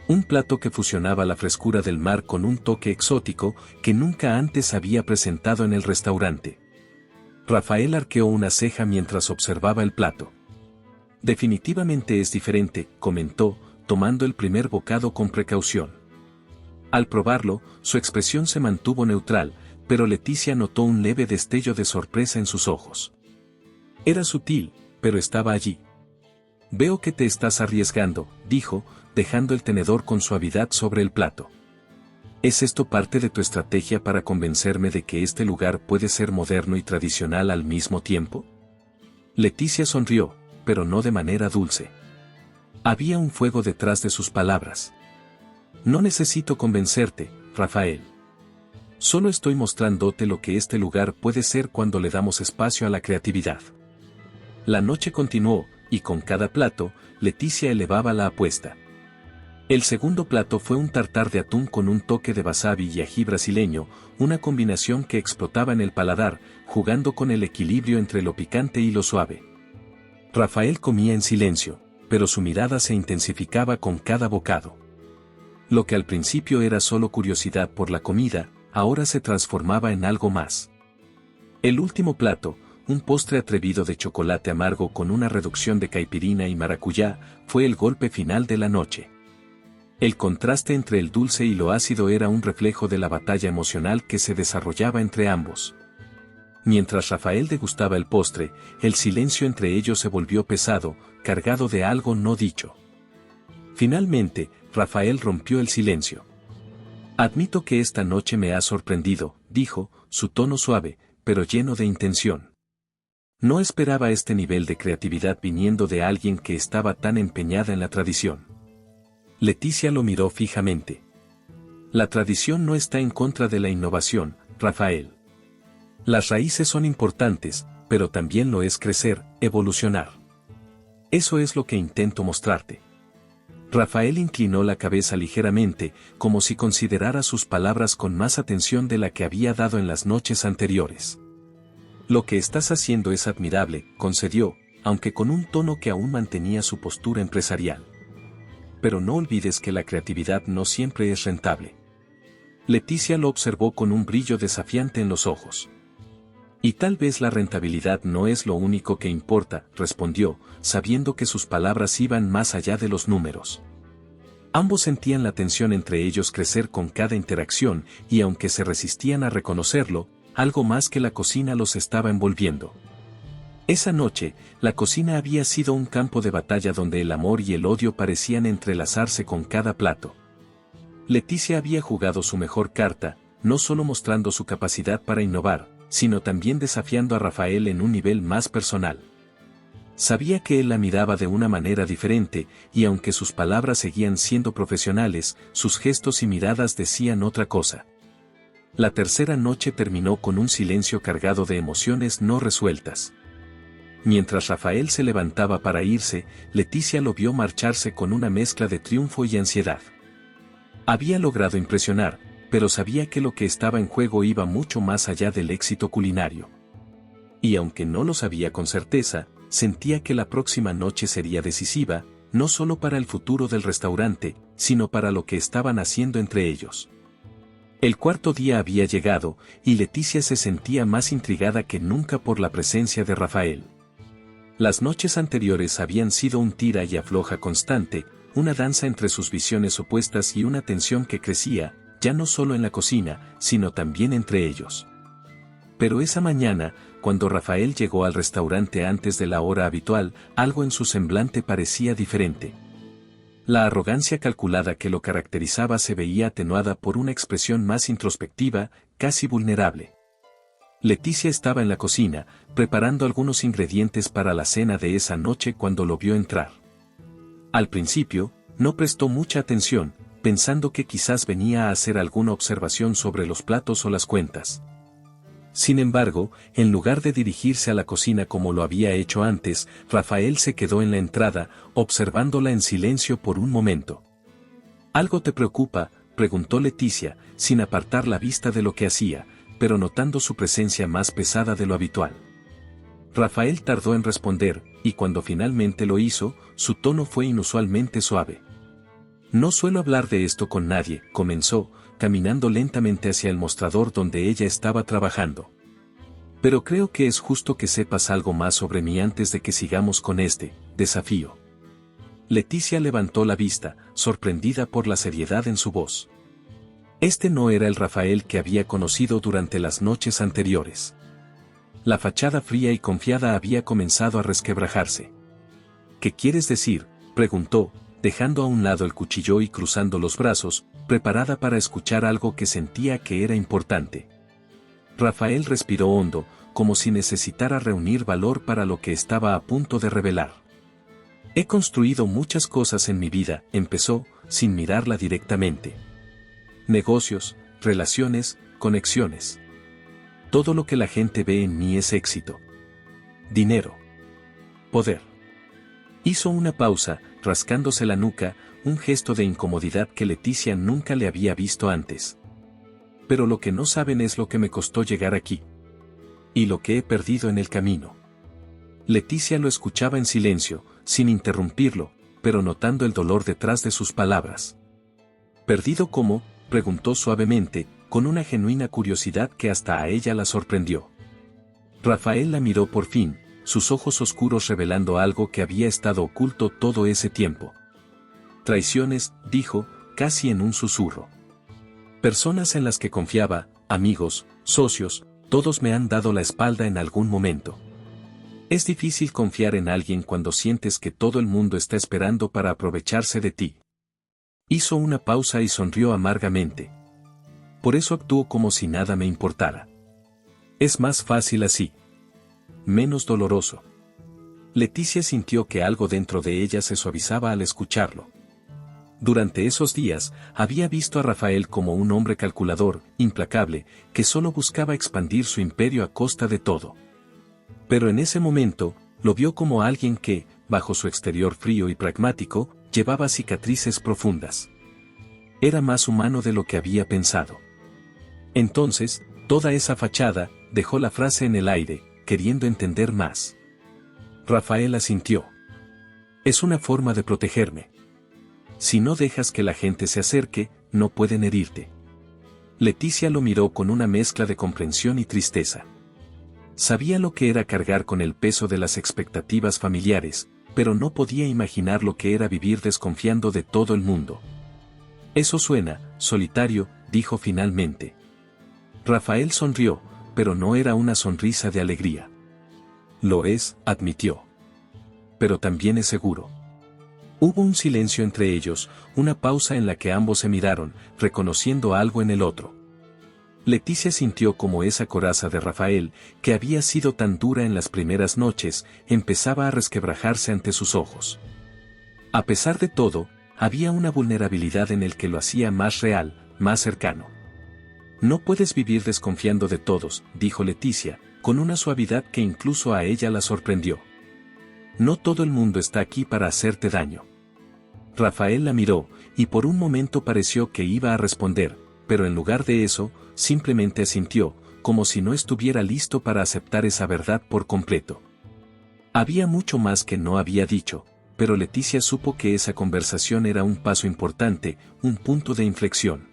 Un plato que fusionaba la frescura del mar con un toque exótico que nunca antes había presentado en el restaurante. Rafael arqueó una ceja mientras observaba el plato. Definitivamente es diferente, comentó, tomando el primer bocado con precaución. Al probarlo, su expresión se mantuvo neutral, pero Leticia notó un leve destello de sorpresa en sus ojos. Era sutil, pero estaba allí. Veo que te estás arriesgando, dijo, dejando el tenedor con suavidad sobre el plato. ¿Es esto parte de tu estrategia para convencerme de que este lugar puede ser moderno y tradicional al mismo tiempo? Leticia sonrió, pero no de manera dulce. Había un fuego detrás de sus palabras. No necesito convencerte, Rafael. Solo estoy mostrándote lo que este lugar puede ser cuando le damos espacio a la creatividad. La noche continuó, y con cada plato, Leticia elevaba la apuesta. El segundo plato fue un tartar de atún con un toque de wasabi y ají brasileño, una combinación que explotaba en el paladar, jugando con el equilibrio entre lo picante y lo suave. Rafael comía en silencio, pero su mirada se intensificaba con cada bocado. Lo que al principio era solo curiosidad por la comida, ahora se transformaba en algo más. El último plato, un postre atrevido de chocolate amargo con una reducción de caipirina y maracuyá, fue el golpe final de la noche. El contraste entre el dulce y lo ácido era un reflejo de la batalla emocional que se desarrollaba entre ambos. Mientras Rafael degustaba el postre, el silencio entre ellos se volvió pesado, cargado de algo no dicho. Finalmente, Rafael rompió el silencio. Admito que esta noche me ha sorprendido, dijo, su tono suave, pero lleno de intención. No esperaba este nivel de creatividad viniendo de alguien que estaba tan empeñada en la tradición. Leticia lo miró fijamente. La tradición no está en contra de la innovación, Rafael. Las raíces son importantes, pero también lo es crecer, evolucionar. Eso es lo que intento mostrarte. Rafael inclinó la cabeza ligeramente, como si considerara sus palabras con más atención de la que había dado en las noches anteriores. Lo que estás haciendo es admirable, concedió, aunque con un tono que aún mantenía su postura empresarial. Pero no olvides que la creatividad no siempre es rentable. Leticia lo observó con un brillo desafiante en los ojos. Y tal vez la rentabilidad no es lo único que importa, respondió, sabiendo que sus palabras iban más allá de los números. Ambos sentían la tensión entre ellos crecer con cada interacción, y aunque se resistían a reconocerlo, algo más que la cocina los estaba envolviendo. Esa noche, la cocina había sido un campo de batalla donde el amor y el odio parecían entrelazarse con cada plato. Leticia había jugado su mejor carta, no solo mostrando su capacidad para innovar, sino también desafiando a Rafael en un nivel más personal. Sabía que él la miraba de una manera diferente, y aunque sus palabras seguían siendo profesionales, sus gestos y miradas decían otra cosa. La tercera noche terminó con un silencio cargado de emociones no resueltas. Mientras Rafael se levantaba para irse, Leticia lo vio marcharse con una mezcla de triunfo y ansiedad. Había logrado impresionar, pero sabía que lo que estaba en juego iba mucho más allá del éxito culinario. Y aunque no lo sabía con certeza, sentía que la próxima noche sería decisiva, no solo para el futuro del restaurante, sino para lo que estaban haciendo entre ellos. El cuarto día había llegado, y Leticia se sentía más intrigada que nunca por la presencia de Rafael. Las noches anteriores habían sido un tira y afloja constante, una danza entre sus visiones opuestas y una tensión que crecía, ya no solo en la cocina, sino también entre ellos. Pero esa mañana, cuando Rafael llegó al restaurante antes de la hora habitual, algo en su semblante parecía diferente. La arrogancia calculada que lo caracterizaba se veía atenuada por una expresión más introspectiva, casi vulnerable. Leticia estaba en la cocina, preparando algunos ingredientes para la cena de esa noche cuando lo vio entrar. Al principio, no prestó mucha atención, pensando que quizás venía a hacer alguna observación sobre los platos o las cuentas. Sin embargo, en lugar de dirigirse a la cocina como lo había hecho antes, Rafael se quedó en la entrada, observándola en silencio por un momento. ¿Algo te preocupa?, preguntó Leticia, sin apartar la vista de lo que hacía, pero notando su presencia más pesada de lo habitual. Rafael tardó en responder, y cuando finalmente lo hizo, su tono fue inusualmente suave. No suelo hablar de esto con nadie, comenzó, caminando lentamente hacia el mostrador donde ella estaba trabajando. Pero creo que es justo que sepas algo más sobre mí antes de que sigamos con este desafío. Leticia levantó la vista, sorprendida por la seriedad en su voz. Este no era el Rafael que había conocido durante las noches anteriores. La fachada fría y confiada había comenzado a resquebrajarse. ¿Qué quieres decir?, preguntó, dejando a un lado el cuchillo y cruzando los brazos, preparada para escuchar algo que sentía que era importante. Rafael respiró hondo, como si necesitara reunir valor para lo que estaba a punto de revelar. He construido muchas cosas en mi vida, empezó, sin mirarla directamente. Negocios, relaciones, conexiones. Todo lo que la gente ve en mí es éxito. Dinero. Poder. Hizo una pausa, rascándose la nuca, un gesto de incomodidad que Leticia nunca le había visto antes. Pero lo que no saben es lo que me costó llegar aquí. Y lo que he perdido en el camino. Leticia lo escuchaba en silencio, sin interrumpirlo, pero notando el dolor detrás de sus palabras. ¿Perdido cómo?, preguntó suavemente, con una genuina curiosidad que hasta a ella la sorprendió. Rafael la miró por fin, sus ojos oscuros revelando algo que había estado oculto todo ese tiempo. Traiciones, dijo, casi en un susurro. Personas en las que confiaba, amigos, socios, todos me han dado la espalda en algún momento. Es difícil confiar en alguien cuando sientes que todo el mundo está esperando para aprovecharse de ti. Hizo una pausa y sonrió amargamente. Por eso actúo como si nada me importara. Es más fácil así. Menos doloroso. Leticia sintió que algo dentro de ella se suavizaba al escucharlo. Durante esos días, había visto a Rafael como un hombre calculador, implacable, que solo buscaba expandir su imperio a costa de todo. Pero en ese momento, lo vio como alguien que, bajo su exterior frío y pragmático, llevaba cicatrices profundas. Era más humano de lo que había pensado. Entonces, toda esa fachada, dejó la frase en el aire, queriendo entender más. Rafael asintió. Es una forma de protegerme. Si no dejas que la gente se acerque, no pueden herirte. Leticia lo miró con una mezcla de comprensión y tristeza. Sabía lo que era cargar con el peso de las expectativas familiares, pero no podía imaginar lo que era vivir desconfiando de todo el mundo. Eso suena solitario, dijo finalmente. Rafael sonrió, pero no era una sonrisa de alegría. Lo es, admitió. Pero también es seguro. Hubo un silencio entre ellos, una pausa en la que ambos se miraron, reconociendo algo en el otro. Leticia sintió como esa coraza de Rafael, que había sido tan dura en las primeras noches, empezaba a resquebrajarse ante sus ojos. A pesar de todo, había una vulnerabilidad en el que lo hacía más real, más cercano. No puedes vivir desconfiando de todos, dijo Leticia, con una suavidad que incluso a ella la sorprendió. No todo el mundo está aquí para hacerte daño. Rafael la miró, y por un momento pareció que iba a responder, pero en lugar de eso, simplemente asintió, como si no estuviera listo para aceptar esa verdad por completo. Había mucho más que no había dicho, pero Leticia supo que esa conversación era un paso importante, un punto de inflexión.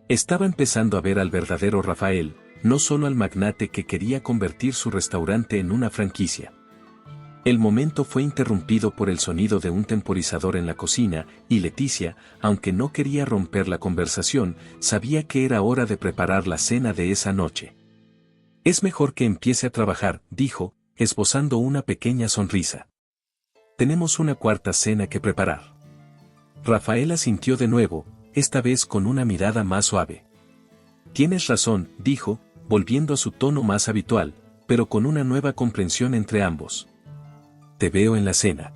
Estaba empezando a ver al verdadero Rafael, no solo al magnate que quería convertir su restaurante en una franquicia. El momento fue interrumpido por el sonido de un temporizador en la cocina, y Leticia, aunque no quería romper la conversación, sabía que era hora de preparar la cena de esa noche. Es mejor que empiece a trabajar, dijo, esbozando una pequeña sonrisa. Tenemos una cuarta cena que preparar. Rafael asintió de nuevo, esta vez con una mirada más suave. Tienes razón, dijo, volviendo a su tono más habitual, pero con una nueva comprensión entre ambos. Te veo en la cena.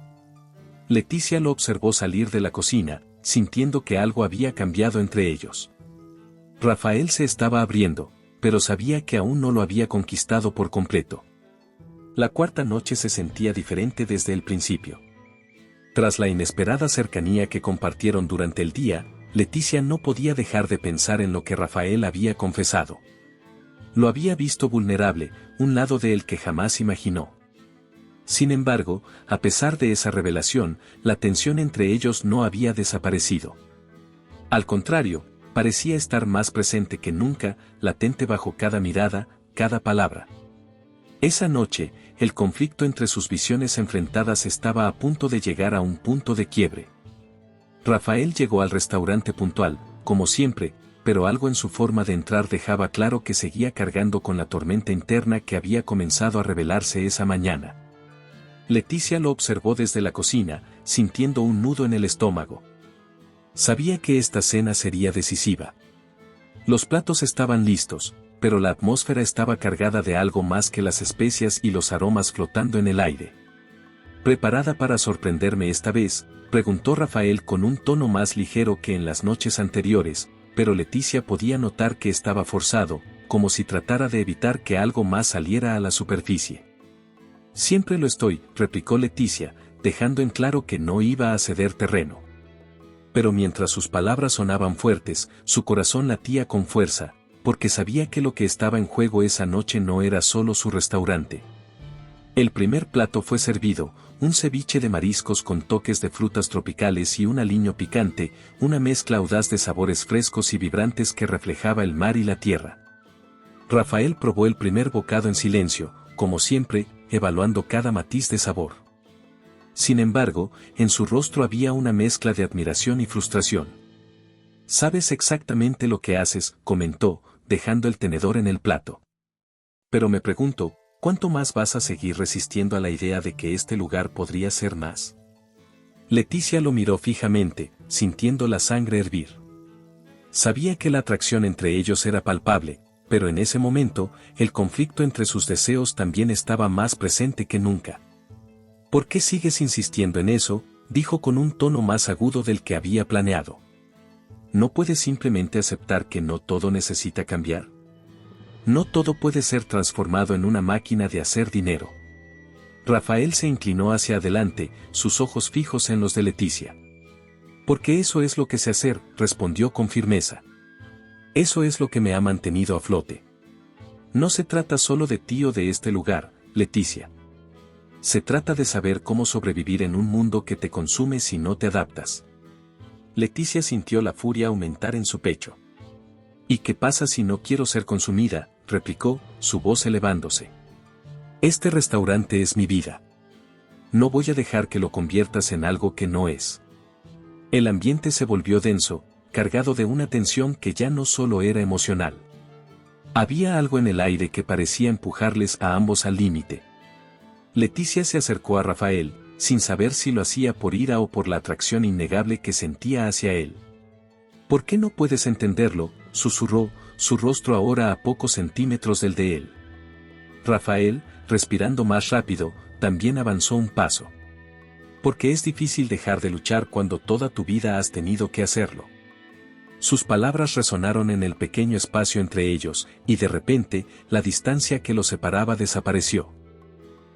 Leticia lo observó salir de la cocina, sintiendo que algo había cambiado entre ellos. Rafael se estaba abriendo, pero sabía que aún no lo había conquistado por completo. La cuarta noche se sentía diferente desde el principio. Tras la inesperada cercanía que compartieron durante el día, Leticia no podía dejar de pensar en lo que Rafael había confesado. Lo había visto vulnerable, un lado de él que jamás imaginó. Sin embargo, a pesar de esa revelación, la tensión entre ellos no había desaparecido. Al contrario, parecía estar más presente que nunca, latente bajo cada mirada, cada palabra. Esa noche, el conflicto entre sus visiones enfrentadas estaba a punto de llegar a un punto de quiebre. Rafael llegó al restaurante puntual, como siempre, pero algo en su forma de entrar dejaba claro que seguía cargando con la tormenta interna que había comenzado a revelarse esa mañana. Leticia lo observó desde la cocina, sintiendo un nudo en el estómago. Sabía que esta cena sería decisiva. Los platos estaban listos, pero la atmósfera estaba cargada de algo más que las especias y los aromas flotando en el aire. ¿Preparada para sorprenderme esta vez?, preguntó Rafael con un tono más ligero que en las noches anteriores, pero Leticia podía notar que estaba forzado, como si tratara de evitar que algo más saliera a la superficie. Siempre lo estoy, replicó Leticia, dejando en claro que no iba a ceder terreno. Pero mientras sus palabras sonaban fuertes, su corazón latía con fuerza, porque sabía que lo que estaba en juego esa noche no era solo su restaurante. El primer plato fue servido, un ceviche de mariscos con toques de frutas tropicales y un aliño picante, una mezcla audaz de sabores frescos y vibrantes que reflejaba el mar y la tierra. Rafael probó el primer bocado en silencio, como siempre, evaluando cada matiz de sabor. Sin embargo, en su rostro había una mezcla de admiración y frustración. «Sabes exactamente lo que haces», comentó, dejando el tenedor en el plato. «Pero me pregunto, ¿cuánto más vas a seguir resistiendo a la idea de que este lugar podría ser más?». Leticia lo miró fijamente, sintiendo la sangre hervir. Sabía que la atracción entre ellos era palpable, pero en ese momento, el conflicto entre sus deseos también estaba más presente que nunca. «¿Por qué sigues insistiendo en eso?», dijo con un tono más agudo del que había planeado. «¿No puedes simplemente aceptar que no todo necesita cambiar? No todo puede ser transformado en una máquina de hacer dinero». Rafael se inclinó hacia adelante, sus ojos fijos en los de Leticia. «Porque eso es lo que sé hacer», respondió con firmeza. «Eso es lo que me ha mantenido a flote. No se trata solo de ti o de este lugar, Leticia. Se trata de saber cómo sobrevivir en un mundo que te consume si no te adaptas». Leticia sintió la furia aumentar en su pecho. «¿Y qué pasa si no quiero ser consumida?», replicó, su voz elevándose. «Este restaurante es mi vida. No voy a dejar que lo conviertas en algo que no es». El ambiente se volvió denso, cargado de una tensión que ya no solo era emocional. Había algo en el aire que parecía empujarles a ambos al límite. Leticia se acercó a Rafael, sin saber si lo hacía por ira o por la atracción innegable que sentía hacia él. «¿Por qué no puedes entenderlo?», susurró, su rostro ahora a pocos centímetros del de él. Rafael, respirando más rápido, también avanzó un paso. «Porque es difícil dejar de luchar cuando toda tu vida has tenido que hacerlo». Sus palabras resonaron en el pequeño espacio entre ellos, y de repente, la distancia que los separaba desapareció.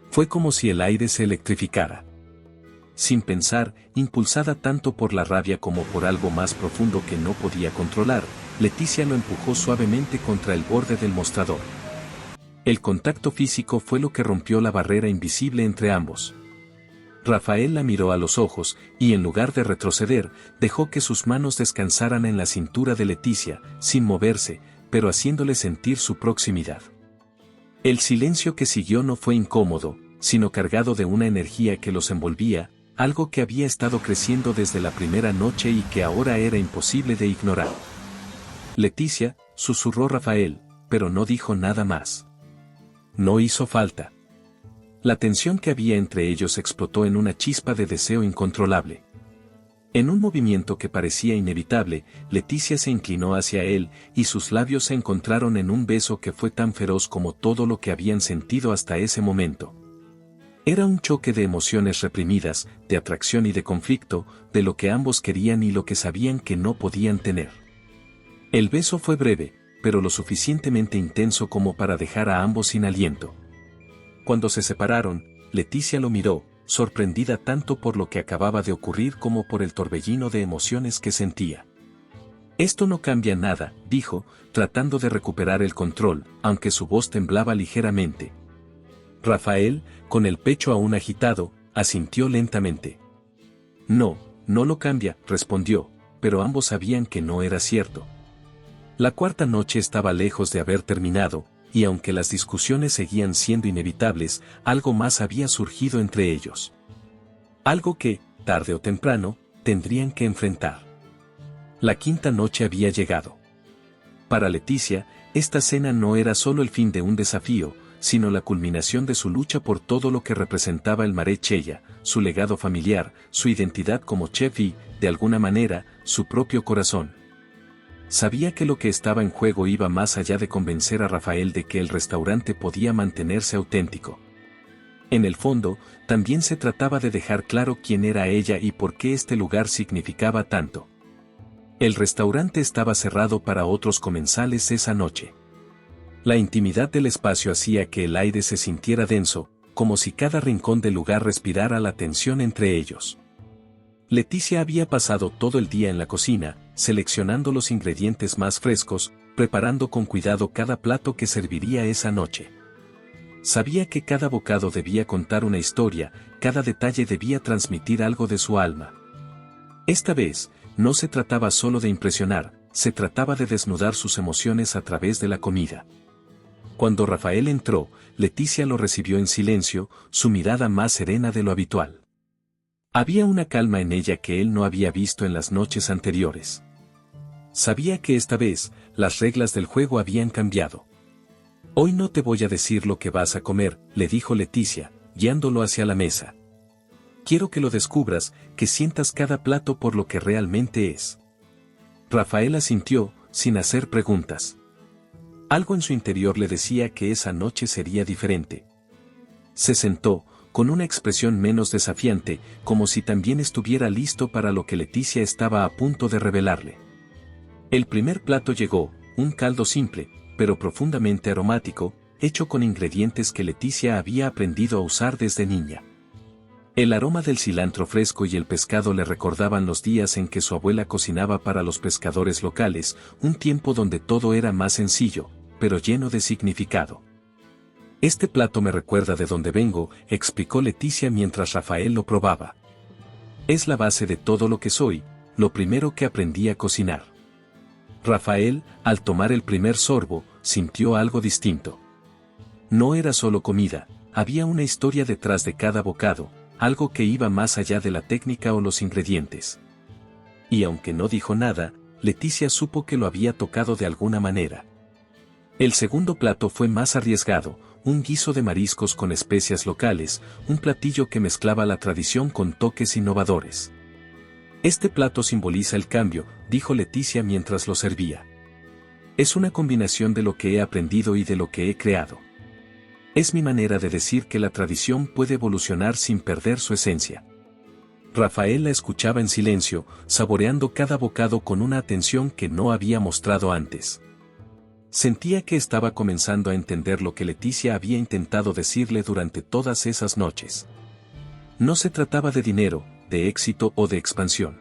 Fue como si el aire se electrificara. Sin pensar, impulsada tanto por la rabia como por algo más profundo que no podía controlar, Leticia lo empujó suavemente contra el borde del mostrador. El contacto físico fue lo que rompió la barrera invisible entre ambos. Rafael la miró a los ojos, y en lugar de retroceder, dejó que sus manos descansaran en la cintura de Leticia, sin moverse, pero haciéndole sentir su proximidad. El silencio que siguió no fue incómodo, sino cargado de una energía que los envolvía, algo que había estado creciendo desde la primera noche y que ahora era imposible de ignorar. «Leticia», susurró Rafael, pero no dijo nada más. No hizo falta. La tensión que había entre ellos explotó en una chispa de deseo incontrolable. En un movimiento que parecía inevitable, Leticia se inclinó hacia él, y sus labios se encontraron en un beso que fue tan feroz como todo lo que habían sentido hasta ese momento. Era un choque de emociones reprimidas, de atracción y de conflicto, de lo que ambos querían y lo que sabían que no podían tener. El beso fue breve, pero lo suficientemente intenso como para dejar a ambos sin aliento. Cuando se separaron, Leticia lo miró, sorprendida tanto por lo que acababa de ocurrir como por el torbellino de emociones que sentía. «Esto no cambia nada», dijo, tratando de recuperar el control, aunque su voz temblaba ligeramente. Rafael, con el pecho aún agitado, asintió lentamente. «No, no lo cambia», respondió, pero ambos sabían que no era cierto. La cuarta noche estaba lejos de haber terminado, y aunque las discusiones seguían siendo inevitables, algo más había surgido entre ellos. Algo que, tarde o temprano, tendrían que enfrentar. La quinta noche había llegado. Para Leticia, esta cena no era solo el fin de un desafío, sino la culminación de su lucha por todo lo que representaba el Mare Cheia, su legado familiar, su identidad como chef y, de alguna manera, su propio corazón. Sabía que lo que estaba en juego iba más allá de convencer a Rafael de que el restaurante podía mantenerse auténtico. En el fondo, también se trataba de dejar claro quién era ella y por qué este lugar significaba tanto. El restaurante estaba cerrado para otros comensales esa noche. La intimidad del espacio hacía que el aire se sintiera denso, como si cada rincón del lugar respirara la tensión entre ellos. Leticia había pasado todo el día en la cocina, seleccionando los ingredientes más frescos, preparando con cuidado cada plato que serviría esa noche. Sabía que cada bocado debía contar una historia, cada detalle debía transmitir algo de su alma. Esta vez, no se trataba solo de impresionar, se trataba de desnudar sus emociones a través de la comida. Cuando Rafael entró, Leticia lo recibió en silencio, su mirada más serena de lo habitual. Había una calma en ella que él no había visto en las noches anteriores. Sabía que esta vez, las reglas del juego habían cambiado. «Hoy no te voy a decir lo que vas a comer», le dijo Leticia, guiándolo hacia la mesa. «Quiero que lo descubras, que sientas cada plato por lo que realmente es». Rafael asintió, sin hacer preguntas. Algo en su interior le decía que esa noche sería diferente. Se sentó, con una expresión menos desafiante, como si también estuviera listo para lo que Leticia estaba a punto de revelarle. El primer plato llegó, un caldo simple, pero profundamente aromático, hecho con ingredientes que Leticia había aprendido a usar desde niña. El aroma del cilantro fresco y el pescado le recordaban los días en que su abuela cocinaba para los pescadores locales, un tiempo donde todo era más sencillo, pero lleno de significado. «Este plato me recuerda de dónde vengo», explicó Leticia mientras Rafael lo probaba. «Es la base de todo lo que soy, lo primero que aprendí a cocinar». Rafael, al tomar el primer sorbo, sintió algo distinto. No era solo comida, había una historia detrás de cada bocado, algo que iba más allá de la técnica o los ingredientes. Y aunque no dijo nada, Leticia supo que lo había tocado de alguna manera. El segundo plato fue más arriesgado, un guiso de mariscos con especias locales, un platillo que mezclaba la tradición con toques innovadores. «Este plato simboliza el cambio», dijo Leticia mientras lo servía. «Es una combinación de lo que he aprendido y de lo que he creado. Es mi manera de decir que la tradición puede evolucionar sin perder su esencia». Rafael la escuchaba en silencio, saboreando cada bocado con una atención que no había mostrado antes. Sentía que estaba comenzando a entender lo que Leticia había intentado decirle durante todas esas noches. No se trataba de dinero, de éxito o de expansión.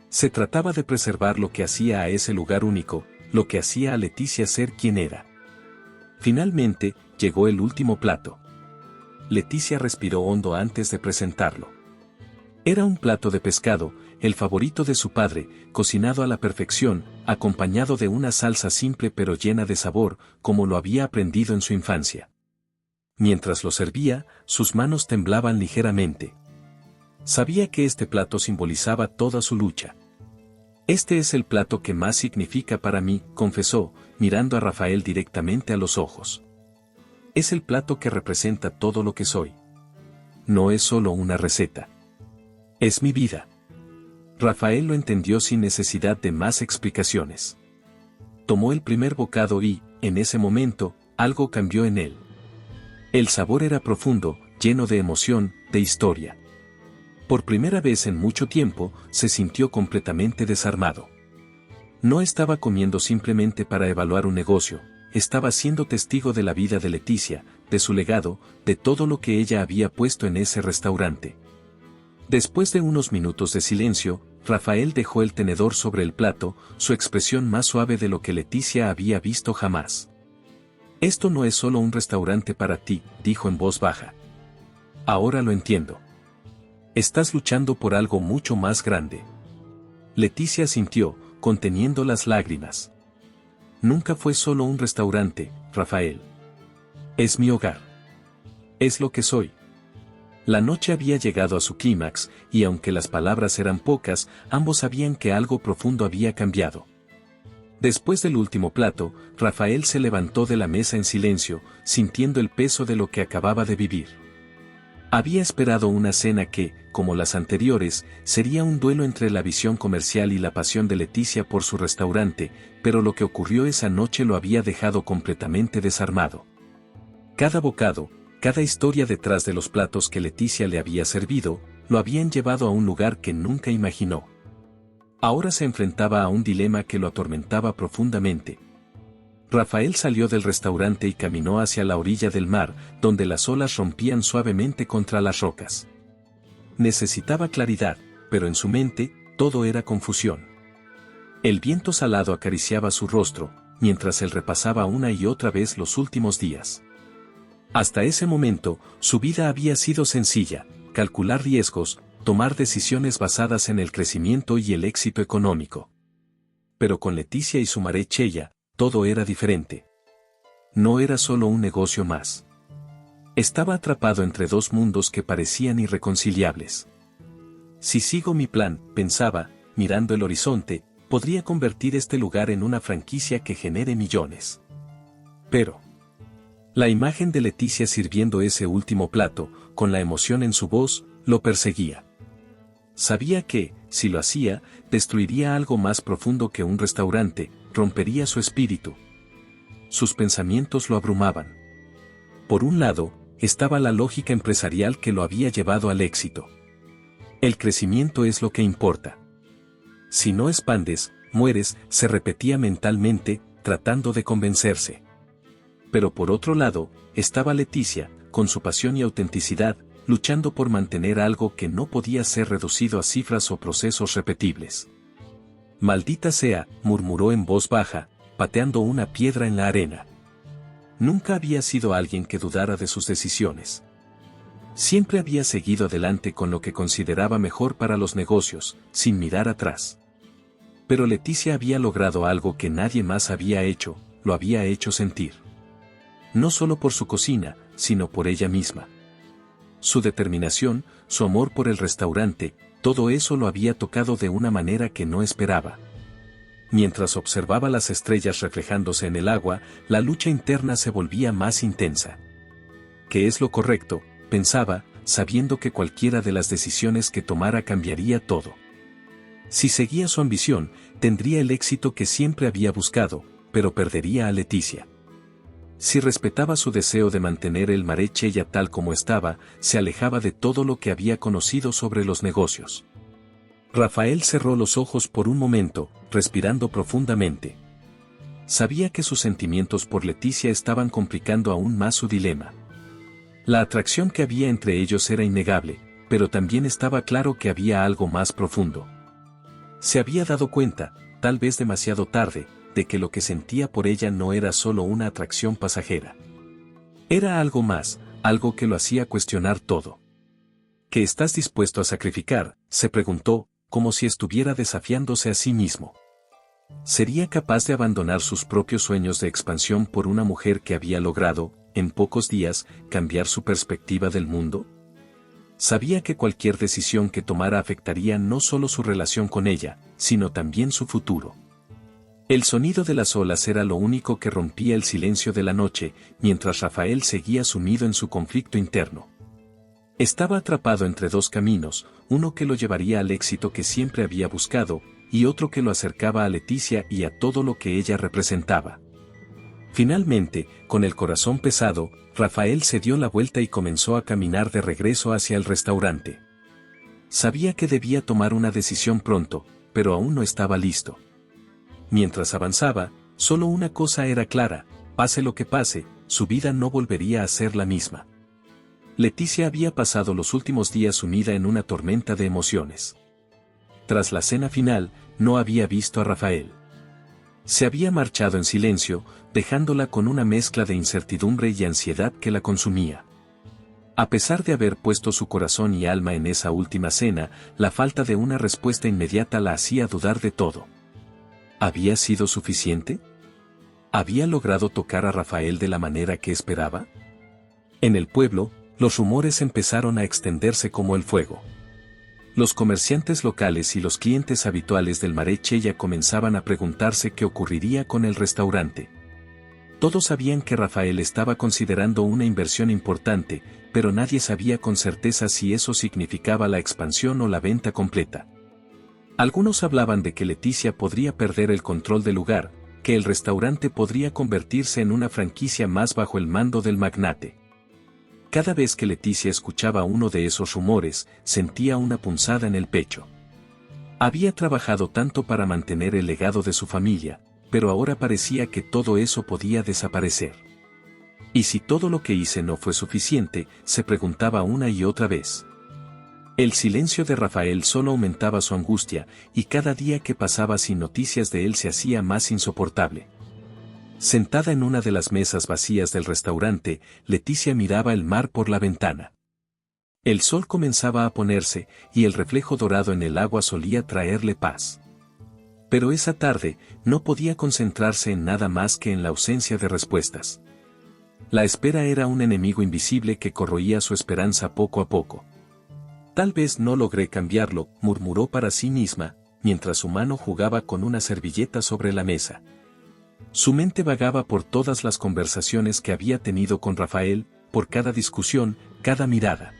Se trataba de preservar lo que hacía a ese lugar único, lo que hacía a Leticia ser quien era. Finalmente, llegó el último plato. Leticia respiró hondo antes de presentarlo. Era un plato de pescado, el favorito de su padre, cocinado a la perfección, acompañado de una salsa simple pero llena de sabor, como lo había aprendido en su infancia. Mientras lo servía, sus manos temblaban ligeramente. Sabía que este plato simbolizaba toda su lucha. «Este es el plato que más significa para mí», confesó, mirando a Rafael directamente a los ojos. «Es el plato que representa todo lo que soy. No es solo una receta. Es mi vida». Rafael lo entendió sin necesidad de más explicaciones. Tomó el primer bocado y, en ese momento, algo cambió en él. El sabor era profundo, lleno de emoción, de historia. Por primera vez en mucho tiempo, se sintió completamente desarmado. No estaba comiendo simplemente para evaluar un negocio, estaba siendo testigo de la vida de Leticia, de su legado, de todo lo que ella había puesto en ese restaurante. Después de unos minutos de silencio, Rafael dejó el tenedor sobre el plato, su expresión más suave de lo que Leticia había visto jamás. «Esto no es solo un restaurante para ti», dijo en voz baja. «Ahora lo entiendo. Estás luchando por algo mucho más grande». Leticia sintió, conteniendo las lágrimas. Nunca fue solo un restaurante, Rafael. Es mi hogar. Es lo que soy. La noche había llegado a su clímax, y aunque las palabras eran pocas, ambos sabían que algo profundo había cambiado. Después del último plato, Rafael se levantó de la mesa en silencio, sintiendo el peso de lo que acababa de vivir. Había esperado una cena que, como las anteriores, sería un duelo entre la visión comercial y la pasión de Leticia por su restaurante, pero lo que ocurrió esa noche lo había dejado completamente desarmado. Cada bocado, cada historia detrás de los platos que Leticia le había servido, lo habían llevado a un lugar que nunca imaginó. Ahora se enfrentaba a un dilema que lo atormentaba profundamente. Rafael salió del restaurante y caminó hacia la orilla del mar, donde las olas rompían suavemente contra las rocas. Necesitaba claridad, pero en su mente, todo era confusión. El viento salado acariciaba su rostro, mientras él repasaba una y otra vez los últimos días. Hasta ese momento, su vida había sido sencilla: calcular riesgos, tomar decisiones basadas en el crecimiento y el éxito económico. Pero con Leticia y su Marechella, todo era diferente. No era solo un negocio más. Estaba atrapado entre dos mundos que parecían irreconciliables. Si sigo mi plan, pensaba, mirando el horizonte, podría convertir este lugar en una franquicia que genere millones. Pero la imagen de Leticia sirviendo ese último plato, con la emoción en su voz, lo perseguía. Sabía que, si lo hacía, destruiría algo más profundo que un restaurante, rompería su espíritu. Sus pensamientos lo abrumaban. Por un lado, estaba la lógica empresarial que lo había llevado al éxito. El crecimiento es lo que importa. Si no expandes, mueres, se repetía mentalmente, tratando de convencerse. Pero por otro lado, estaba Leticia, con su pasión y autenticidad, luchando por mantener algo que no podía ser reducido a cifras o procesos repetibles. «Maldita sea», murmuró en voz baja, pateando una piedra en la arena. Nunca había sido alguien que dudara de sus decisiones. Siempre había seguido adelante con lo que consideraba mejor para los negocios, sin mirar atrás. Pero Leticia había logrado algo que nadie más había hecho, lo había hecho sentir. No solo por su cocina, sino por ella misma. Su determinación, su amor por el restaurante, todo eso lo había tocado de una manera que no esperaba. Mientras observaba las estrellas reflejándose en el agua, la lucha interna se volvía más intensa. ¿Qué es lo correcto?, pensaba, sabiendo que cualquiera de las decisiones que tomara cambiaría todo. Si seguía su ambición, tendría el éxito que siempre había buscado, pero perdería a Leticia. Si respetaba su deseo de mantener el Marechella tal como estaba, se alejaba de todo lo que había conocido sobre los negocios. Rafael cerró los ojos por un momento, respirando profundamente. Sabía que sus sentimientos por Leticia estaban complicando aún más su dilema. La atracción que había entre ellos era innegable, pero también estaba claro que había algo más profundo. Se había dado cuenta, tal vez demasiado tarde, de que lo que sentía por ella no era solo una atracción pasajera. Era algo más, algo que lo hacía cuestionar todo. ¿Qué estás dispuesto a sacrificar?, se preguntó, como si estuviera desafiándose a sí mismo. ¿Sería capaz de abandonar sus propios sueños de expansión por una mujer que había logrado, en pocos días, cambiar su perspectiva del mundo? Sabía que cualquier decisión que tomara afectaría no solo su relación con ella, sino también su futuro. El sonido de las olas era lo único que rompía el silencio de la noche, mientras Rafael seguía sumido en su conflicto interno. Estaba atrapado entre dos caminos, uno que lo llevaría al éxito que siempre había buscado, y otro que lo acercaba a Leticia y a todo lo que ella representaba. Finalmente, con el corazón pesado, Rafael se dio la vuelta y comenzó a caminar de regreso hacia el restaurante. Sabía que debía tomar una decisión pronto, pero aún no estaba listo. Mientras avanzaba, solo una cosa era clara: pase lo que pase, su vida no volvería a ser la misma. Leticia había pasado los últimos días sumida en una tormenta de emociones. Tras la cena final, no había visto a Rafael. Se había marchado en silencio, dejándola con una mezcla de incertidumbre y ansiedad que la consumía. A pesar de haber puesto su corazón y alma en esa última cena, la falta de una respuesta inmediata la hacía dudar de todo. ¿Había sido suficiente? ¿Había logrado tocar a Rafael de la manera que esperaba? En el pueblo, los rumores empezaron a extenderse como el fuego. Los comerciantes locales y los clientes habituales del Mare Cheya comenzaban a preguntarse qué ocurriría con el restaurante. Todos sabían que Rafael estaba considerando una inversión importante, pero nadie sabía con certeza si eso significaba la expansión o la venta completa. Algunos hablaban de que Leticia podría perder el control del lugar, que el restaurante podría convertirse en una franquicia más bajo el mando del magnate. Cada vez que Leticia escuchaba uno de esos rumores, sentía una punzada en el pecho. Había trabajado tanto para mantener el legado de su familia, pero ahora parecía que todo eso podía desaparecer. ¿Y si todo lo que hice no fue suficiente?, se preguntaba una y otra vez. El silencio de Rafael solo aumentaba su angustia, y cada día que pasaba sin noticias de él se hacía más insoportable. Sentada en una de las mesas vacías del restaurante, Leticia miraba el mar por la ventana. El sol comenzaba a ponerse, y el reflejo dorado en el agua solía traerle paz. Pero esa tarde, no podía concentrarse en nada más que en la ausencia de respuestas. La espera era un enemigo invisible que corroía su esperanza poco a poco. Tal vez no logré cambiarlo, murmuró para sí misma, mientras su mano jugaba con una servilleta sobre la mesa. Su mente vagaba por todas las conversaciones que había tenido con Rafael, por cada discusión, cada mirada.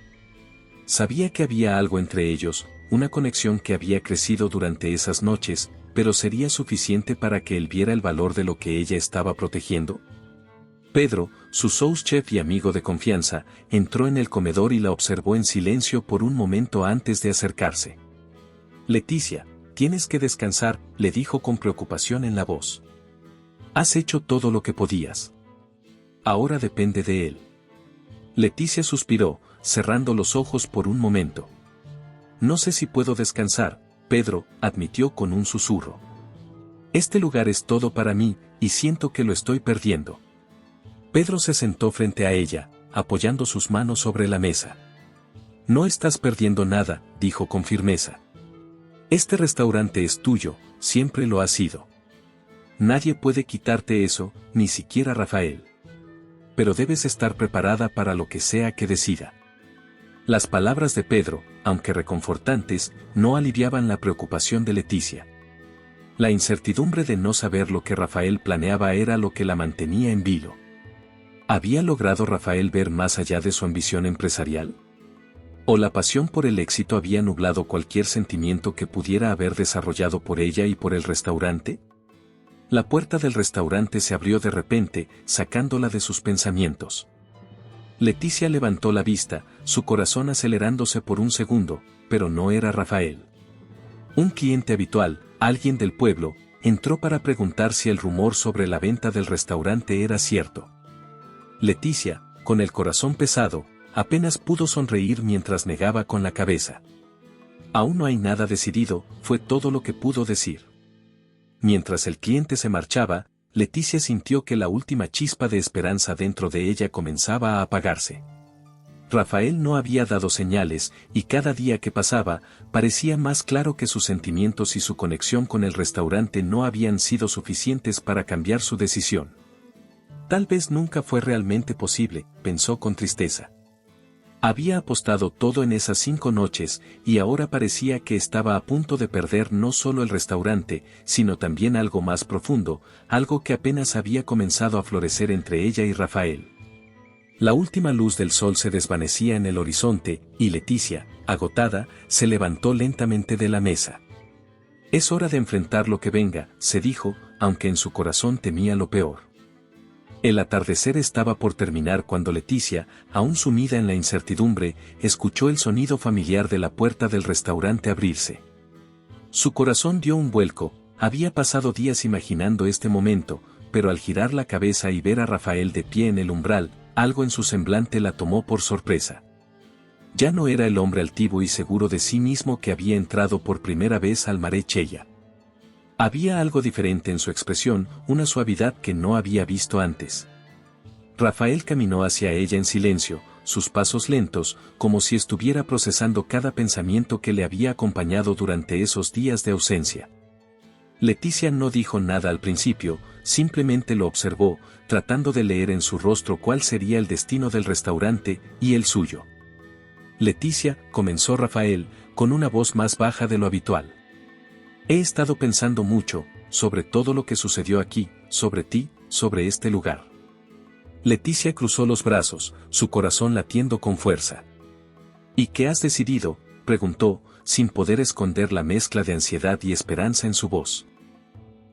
Sabía que había algo entre ellos, una conexión que había crecido durante esas noches, pero ¿sería suficiente para que él viera el valor de lo que ella estaba protegiendo? Pedro, su sous chef y amigo de confianza, entró en el comedor y la observó en silencio por un momento antes de acercarse. Leticia, tienes que descansar, le dijo con preocupación en la voz. Has hecho todo lo que podías. Ahora depende de él. Leticia suspiró, cerrando los ojos por un momento. No sé si puedo descansar, Pedro, admitió con un susurro. Este lugar es todo para mí, y siento que lo estoy perdiendo. Pedro se sentó frente a ella, apoyando sus manos sobre la mesa. No estás perdiendo nada, dijo con firmeza. Este restaurante es tuyo, siempre lo ha sido. Nadie puede quitarte eso, ni siquiera Rafael. Pero debes estar preparada para lo que sea que decida. Las palabras de Pedro, aunque reconfortantes, no aliviaban la preocupación de Leticia. La incertidumbre de no saber lo que Rafael planeaba era lo que la mantenía en vilo. ¿Había logrado Rafael ver más allá de su ambición empresarial? ¿O la pasión por el éxito había nublado cualquier sentimiento que pudiera haber desarrollado por ella y por el restaurante? La puerta del restaurante se abrió de repente, sacándola de sus pensamientos. Leticia levantó la vista, su corazón acelerándose por un segundo, pero no era Rafael. Un cliente habitual, alguien del pueblo, entró para preguntar si el rumor sobre la venta del restaurante era cierto. Leticia, con el corazón pesado, apenas pudo sonreír mientras negaba con la cabeza. Aún no hay nada decidido, fue todo lo que pudo decir. Mientras el cliente se marchaba, Leticia sintió que la última chispa de esperanza dentro de ella comenzaba a apagarse. Rafael no había dado señales, y cada día que pasaba, parecía más claro que sus sentimientos y su conexión con el restaurante no habían sido suficientes para cambiar su decisión. Tal vez nunca fue realmente posible, pensó con tristeza. Había apostado todo en esas 5 noches, y ahora parecía que estaba a punto de perder no solo el restaurante, sino también algo más profundo, algo que apenas había comenzado a florecer entre ella y Rafael. La última luz del sol se desvanecía en el horizonte, y Leticia, agotada, se levantó lentamente de la mesa. Es hora de enfrentar lo que venga, se dijo, aunque en su corazón temía lo peor. El atardecer estaba por terminar cuando Leticia, aún sumida en la incertidumbre, escuchó el sonido familiar de la puerta del restaurante abrirse. Su corazón dio un vuelco, había pasado días imaginando este momento, pero al girar la cabeza y ver a Rafael de pie en el umbral, algo en su semblante la tomó por sorpresa. Ya no era el hombre altivo y seguro de sí mismo que había entrado por primera vez al Mare Cheya. Había algo diferente en su expresión, una suavidad que no había visto antes. Rafael caminó hacia ella en silencio, sus pasos lentos, como si estuviera procesando cada pensamiento que le había acompañado durante esos días de ausencia. Leticia no dijo nada al principio, simplemente lo observó, tratando de leer en su rostro cuál sería el destino del restaurante y el suyo. Leticia, comenzó Rafael, con una voz más baja de lo habitual. He estado pensando mucho, sobre todo lo que sucedió aquí, sobre ti, sobre este lugar. Leticia cruzó los brazos, su corazón latiendo con fuerza. ¿Y qué has decidido?, preguntó, sin poder esconder la mezcla de ansiedad y esperanza en su voz.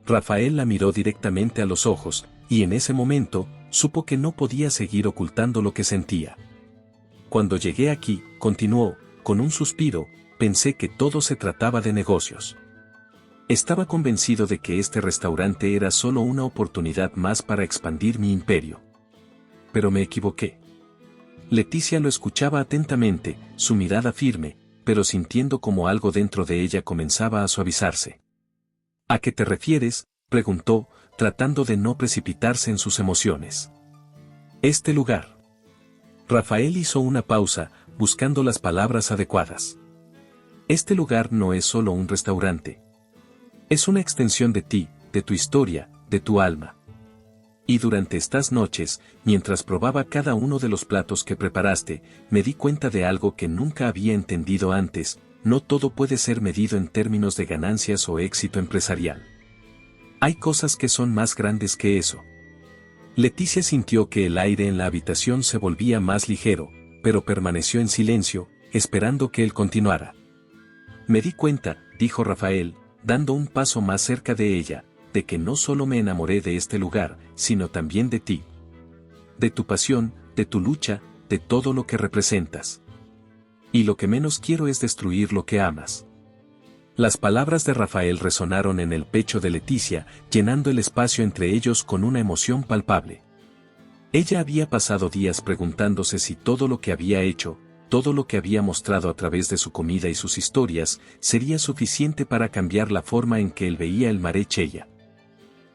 Rafael la miró directamente a los ojos, y en ese momento, supo que no podía seguir ocultando lo que sentía. Cuando llegué aquí, continuó, con un suspiro, pensé que todo se trataba de negocios. Estaba convencido de que este restaurante era solo una oportunidad más para expandir mi imperio. Pero me equivoqué. Leticia lo escuchaba atentamente, su mirada firme, pero sintiendo como algo dentro de ella comenzaba a suavizarse. ¿A qué te refieres?, preguntó, tratando de no precipitarse en sus emociones. Este lugar. Rafael hizo una pausa, buscando las palabras adecuadas. Este lugar no es solo un restaurante. Es una extensión de ti, de tu historia, de tu alma. Y durante estas noches, mientras probaba cada uno de los platos que preparaste, me di cuenta de algo que nunca había entendido antes: no todo puede ser medido en términos de ganancias o éxito empresarial. Hay cosas que son más grandes que eso. Leticia sintió que el aire en la habitación se volvía más ligero, pero permaneció en silencio, esperando que él continuara. Me di cuenta, dijo Rafael, dando un paso más cerca de ella, de que no solo me enamoré de este lugar, sino también de ti. De tu pasión, de tu lucha, de todo lo que representas. Y lo que menos quiero es destruir lo que amas. Las palabras de Rafael resonaron en el pecho de Leticia, llenando el espacio entre ellos con una emoción palpable. Ella había pasado días preguntándose si todo lo que había hecho, todo lo que había mostrado a través de su comida y sus historias, sería suficiente para cambiar la forma en que él veía el Mare Cheia.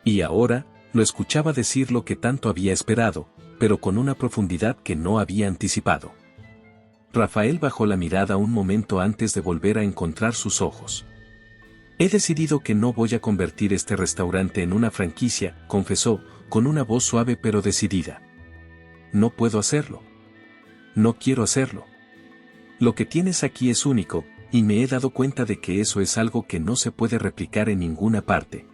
Y ahora, lo escuchaba decir lo que tanto había esperado, pero con una profundidad que no había anticipado. Rafael bajó la mirada un momento antes de volver a encontrar sus ojos. He decidido que no voy a convertir este restaurante en una franquicia, confesó, con una voz suave pero decidida. No puedo hacerlo. No quiero hacerlo. Lo que tienes aquí es único, y me he dado cuenta de que eso es algo que no se puede replicar en ninguna parte.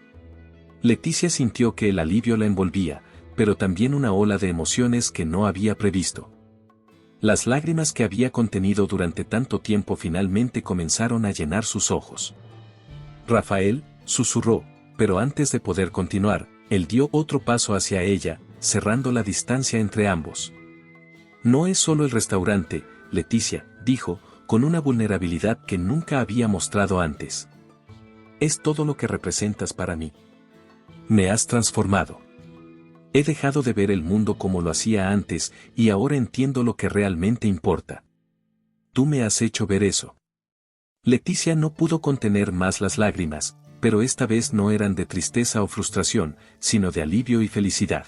Leticia sintió que el alivio la envolvía, pero también una ola de emociones que no había previsto. Las lágrimas que había contenido durante tanto tiempo finalmente comenzaron a llenar sus ojos. Rafael, susurró, pero antes de poder continuar, él dio otro paso hacia ella, cerrando la distancia entre ambos. No es solo el restaurante, Leticia, dijo, con una vulnerabilidad que nunca había mostrado antes. Es todo lo que representas para mí. Me has transformado. He dejado de ver el mundo como lo hacía antes, y ahora entiendo lo que realmente importa. Tú me has hecho ver eso. Leticia no pudo contener más las lágrimas, pero esta vez no eran de tristeza o frustración, sino de alivio y felicidad.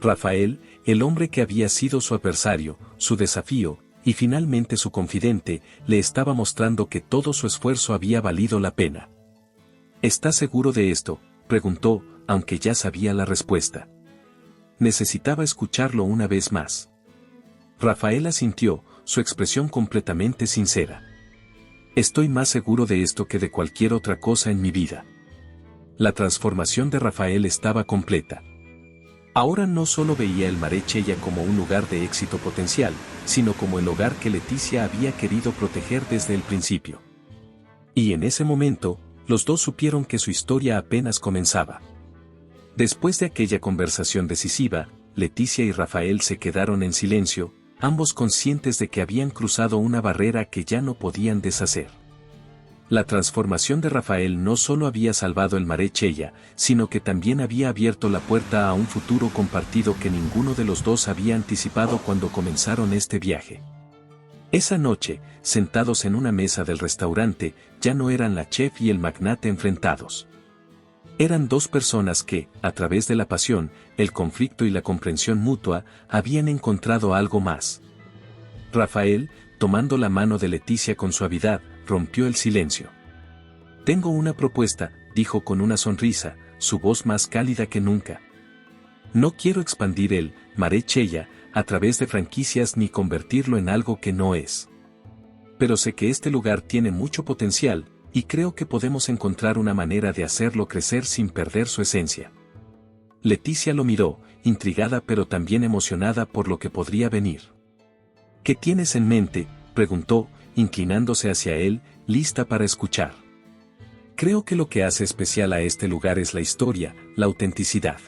Rafael, el hombre que había sido su adversario, su desafío, y finalmente su confidente, le estaba mostrando que todo su esfuerzo había valido la pena. ¿Estás seguro de esto?, preguntó, aunque ya sabía la respuesta. Necesitaba escucharlo una vez más. Rafael asintió, su expresión completamente sincera. Estoy más seguro de esto que de cualquier otra cosa en mi vida. La transformación de Rafael estaba completa. Ahora no solo veía el Mare Cheia como un lugar de éxito potencial, sino como el hogar que Leticia había querido proteger desde el principio. Y en ese momento, los dos supieron que su historia apenas comenzaba. Después de aquella conversación decisiva, Leticia y Rafael se quedaron en silencio, ambos conscientes de que habían cruzado una barrera que ya no podían deshacer. La transformación de Rafael no solo había salvado el Mare Cheia, sino que también había abierto la puerta a un futuro compartido que ninguno de los dos había anticipado cuando comenzaron este viaje. Esa noche, sentados en una mesa del restaurante, ya no eran la chef y el magnate enfrentados. Eran dos personas que, a través de la pasión, el conflicto y la comprensión mutua, habían encontrado algo más. Rafael, tomando la mano de Leticia con suavidad, rompió el silencio. Tengo una propuesta, dijo con una sonrisa, su voz más cálida que nunca. No quiero expandir el Mare Cheya a través de franquicias ni convertirlo en algo que no es. Pero sé que este lugar tiene mucho potencial, y creo que podemos encontrar una manera de hacerlo crecer sin perder su esencia. Leticia lo miró, intrigada pero también emocionada por lo que podría venir. ¿Qué tienes en mente?, preguntó, inclinándose hacia él, lista para escuchar. Creo que lo que hace especial a este lugar es la historia, la autenticidad.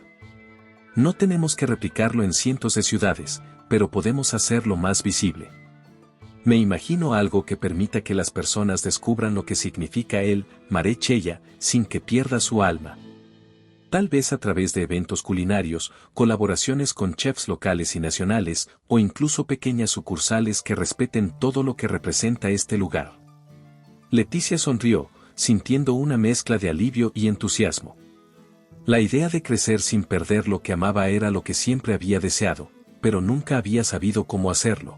No tenemos que replicarlo en cientos de ciudades, pero podemos hacerlo más visible. Me imagino algo que permita que las personas descubran lo que significa el Mare Cheya sin que pierda su alma. Tal vez a través de eventos culinarios, colaboraciones con chefs locales y nacionales, o incluso pequeñas sucursales que respeten todo lo que representa este lugar. Leticia sonrió, sintiendo una mezcla de alivio y entusiasmo. La idea de crecer sin perder lo que amaba era lo que siempre había deseado, pero nunca había sabido cómo hacerlo.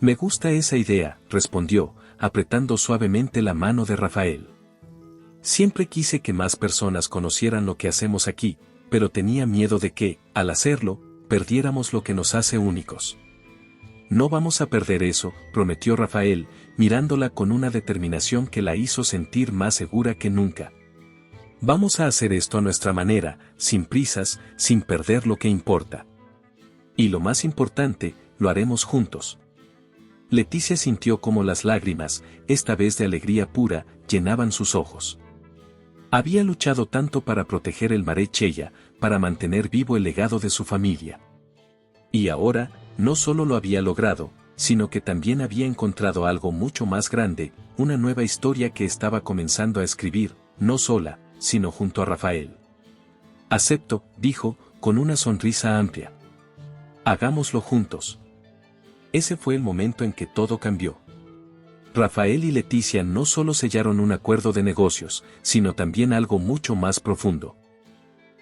Me gusta esa idea, respondió, apretando suavemente la mano de Rafael. Siempre quise que más personas conocieran lo que hacemos aquí, pero tenía miedo de que, al hacerlo, perdiéramos lo que nos hace únicos. No vamos a perder eso, prometió Rafael, mirándola con una determinación que la hizo sentir más segura que nunca. Vamos a hacer esto a nuestra manera, sin prisas, sin perder lo que importa. Y lo más importante, lo haremos juntos. Leticia sintió como las lágrimas, esta vez de alegría pura, llenaban sus ojos. Había luchado tanto para proteger el Mare Cheya, para mantener vivo el legado de su familia. Y ahora, no solo lo había logrado, sino que también había encontrado algo mucho más grande, una nueva historia que estaba comenzando a escribir, no sola, sino junto a Rafael. Acepto, dijo, con una sonrisa amplia. Hagámoslo juntos. Ese fue el momento en que todo cambió. Rafael y Leticia no solo sellaron un acuerdo de negocios, sino también algo mucho más profundo.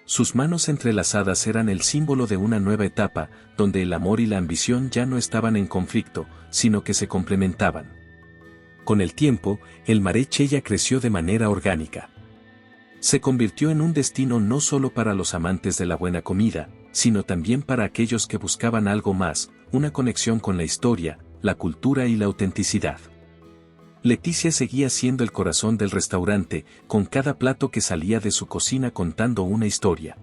Sus manos entrelazadas eran el símbolo de una nueva etapa, donde el amor y la ambición ya no estaban en conflicto, sino que se complementaban. Con el tiempo, el Mare Cheya creció de manera orgánica. Se convirtió en un destino no solo para los amantes de la buena comida, sino también para aquellos que buscaban algo más, una conexión con la historia, la cultura y la autenticidad. Leticia seguía siendo el corazón del restaurante, con cada plato que salía de su cocina contando una historia.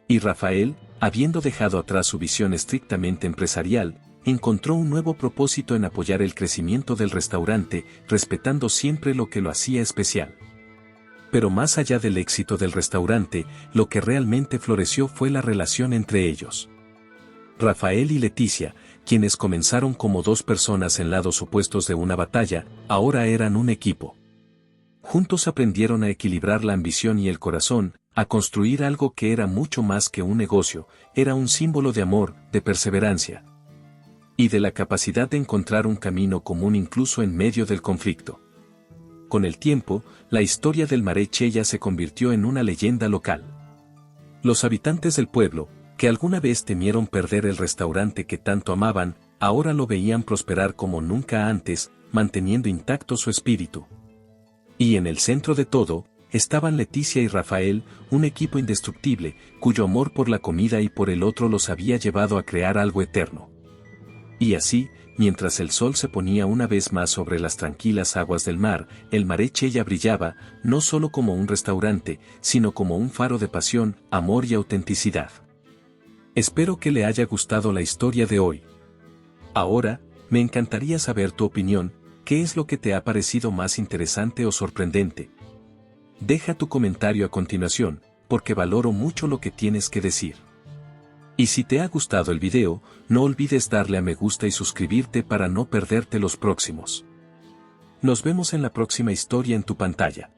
Y Rafael, habiendo dejado atrás su visión estrictamente empresarial, encontró un nuevo propósito en apoyar el crecimiento del restaurante, respetando siempre lo que lo hacía especial. Pero más allá del éxito del restaurante, lo que realmente floreció fue la relación entre ellos. Rafael y Leticia, quienes comenzaron como dos personas en lados opuestos de una batalla, ahora eran un equipo. Juntos aprendieron a equilibrar la ambición y el corazón, a construir algo que era mucho más que un negocio, era un símbolo de amor, de perseverancia. Y de la capacidad de encontrar un camino común incluso en medio del conflicto. Con el tiempo, la historia del Mare Cheya se convirtió en una leyenda local. Los habitantes del pueblo, que alguna vez temieron perder el restaurante que tanto amaban, ahora lo veían prosperar como nunca antes, manteniendo intacto su espíritu. Y en el centro de todo, estaban Leticia y Rafael, un equipo indestructible, cuyo amor por la comida y por el otro los había llevado a crear algo eterno. Y así, mientras el sol se ponía una vez más sobre las tranquilas aguas del mar, el Mare Cheya brillaba, no solo como un restaurante, sino como un faro de pasión, amor y autenticidad. Espero que le haya gustado la historia de hoy. Ahora, me encantaría saber tu opinión, ¿qué es lo que te ha parecido más interesante o sorprendente? Deja tu comentario a continuación, porque valoro mucho lo que tienes que decir. Y si te ha gustado el video, no olvides darle a me gusta y suscribirte para no perderte los próximos. Nos vemos en la próxima historia en tu pantalla.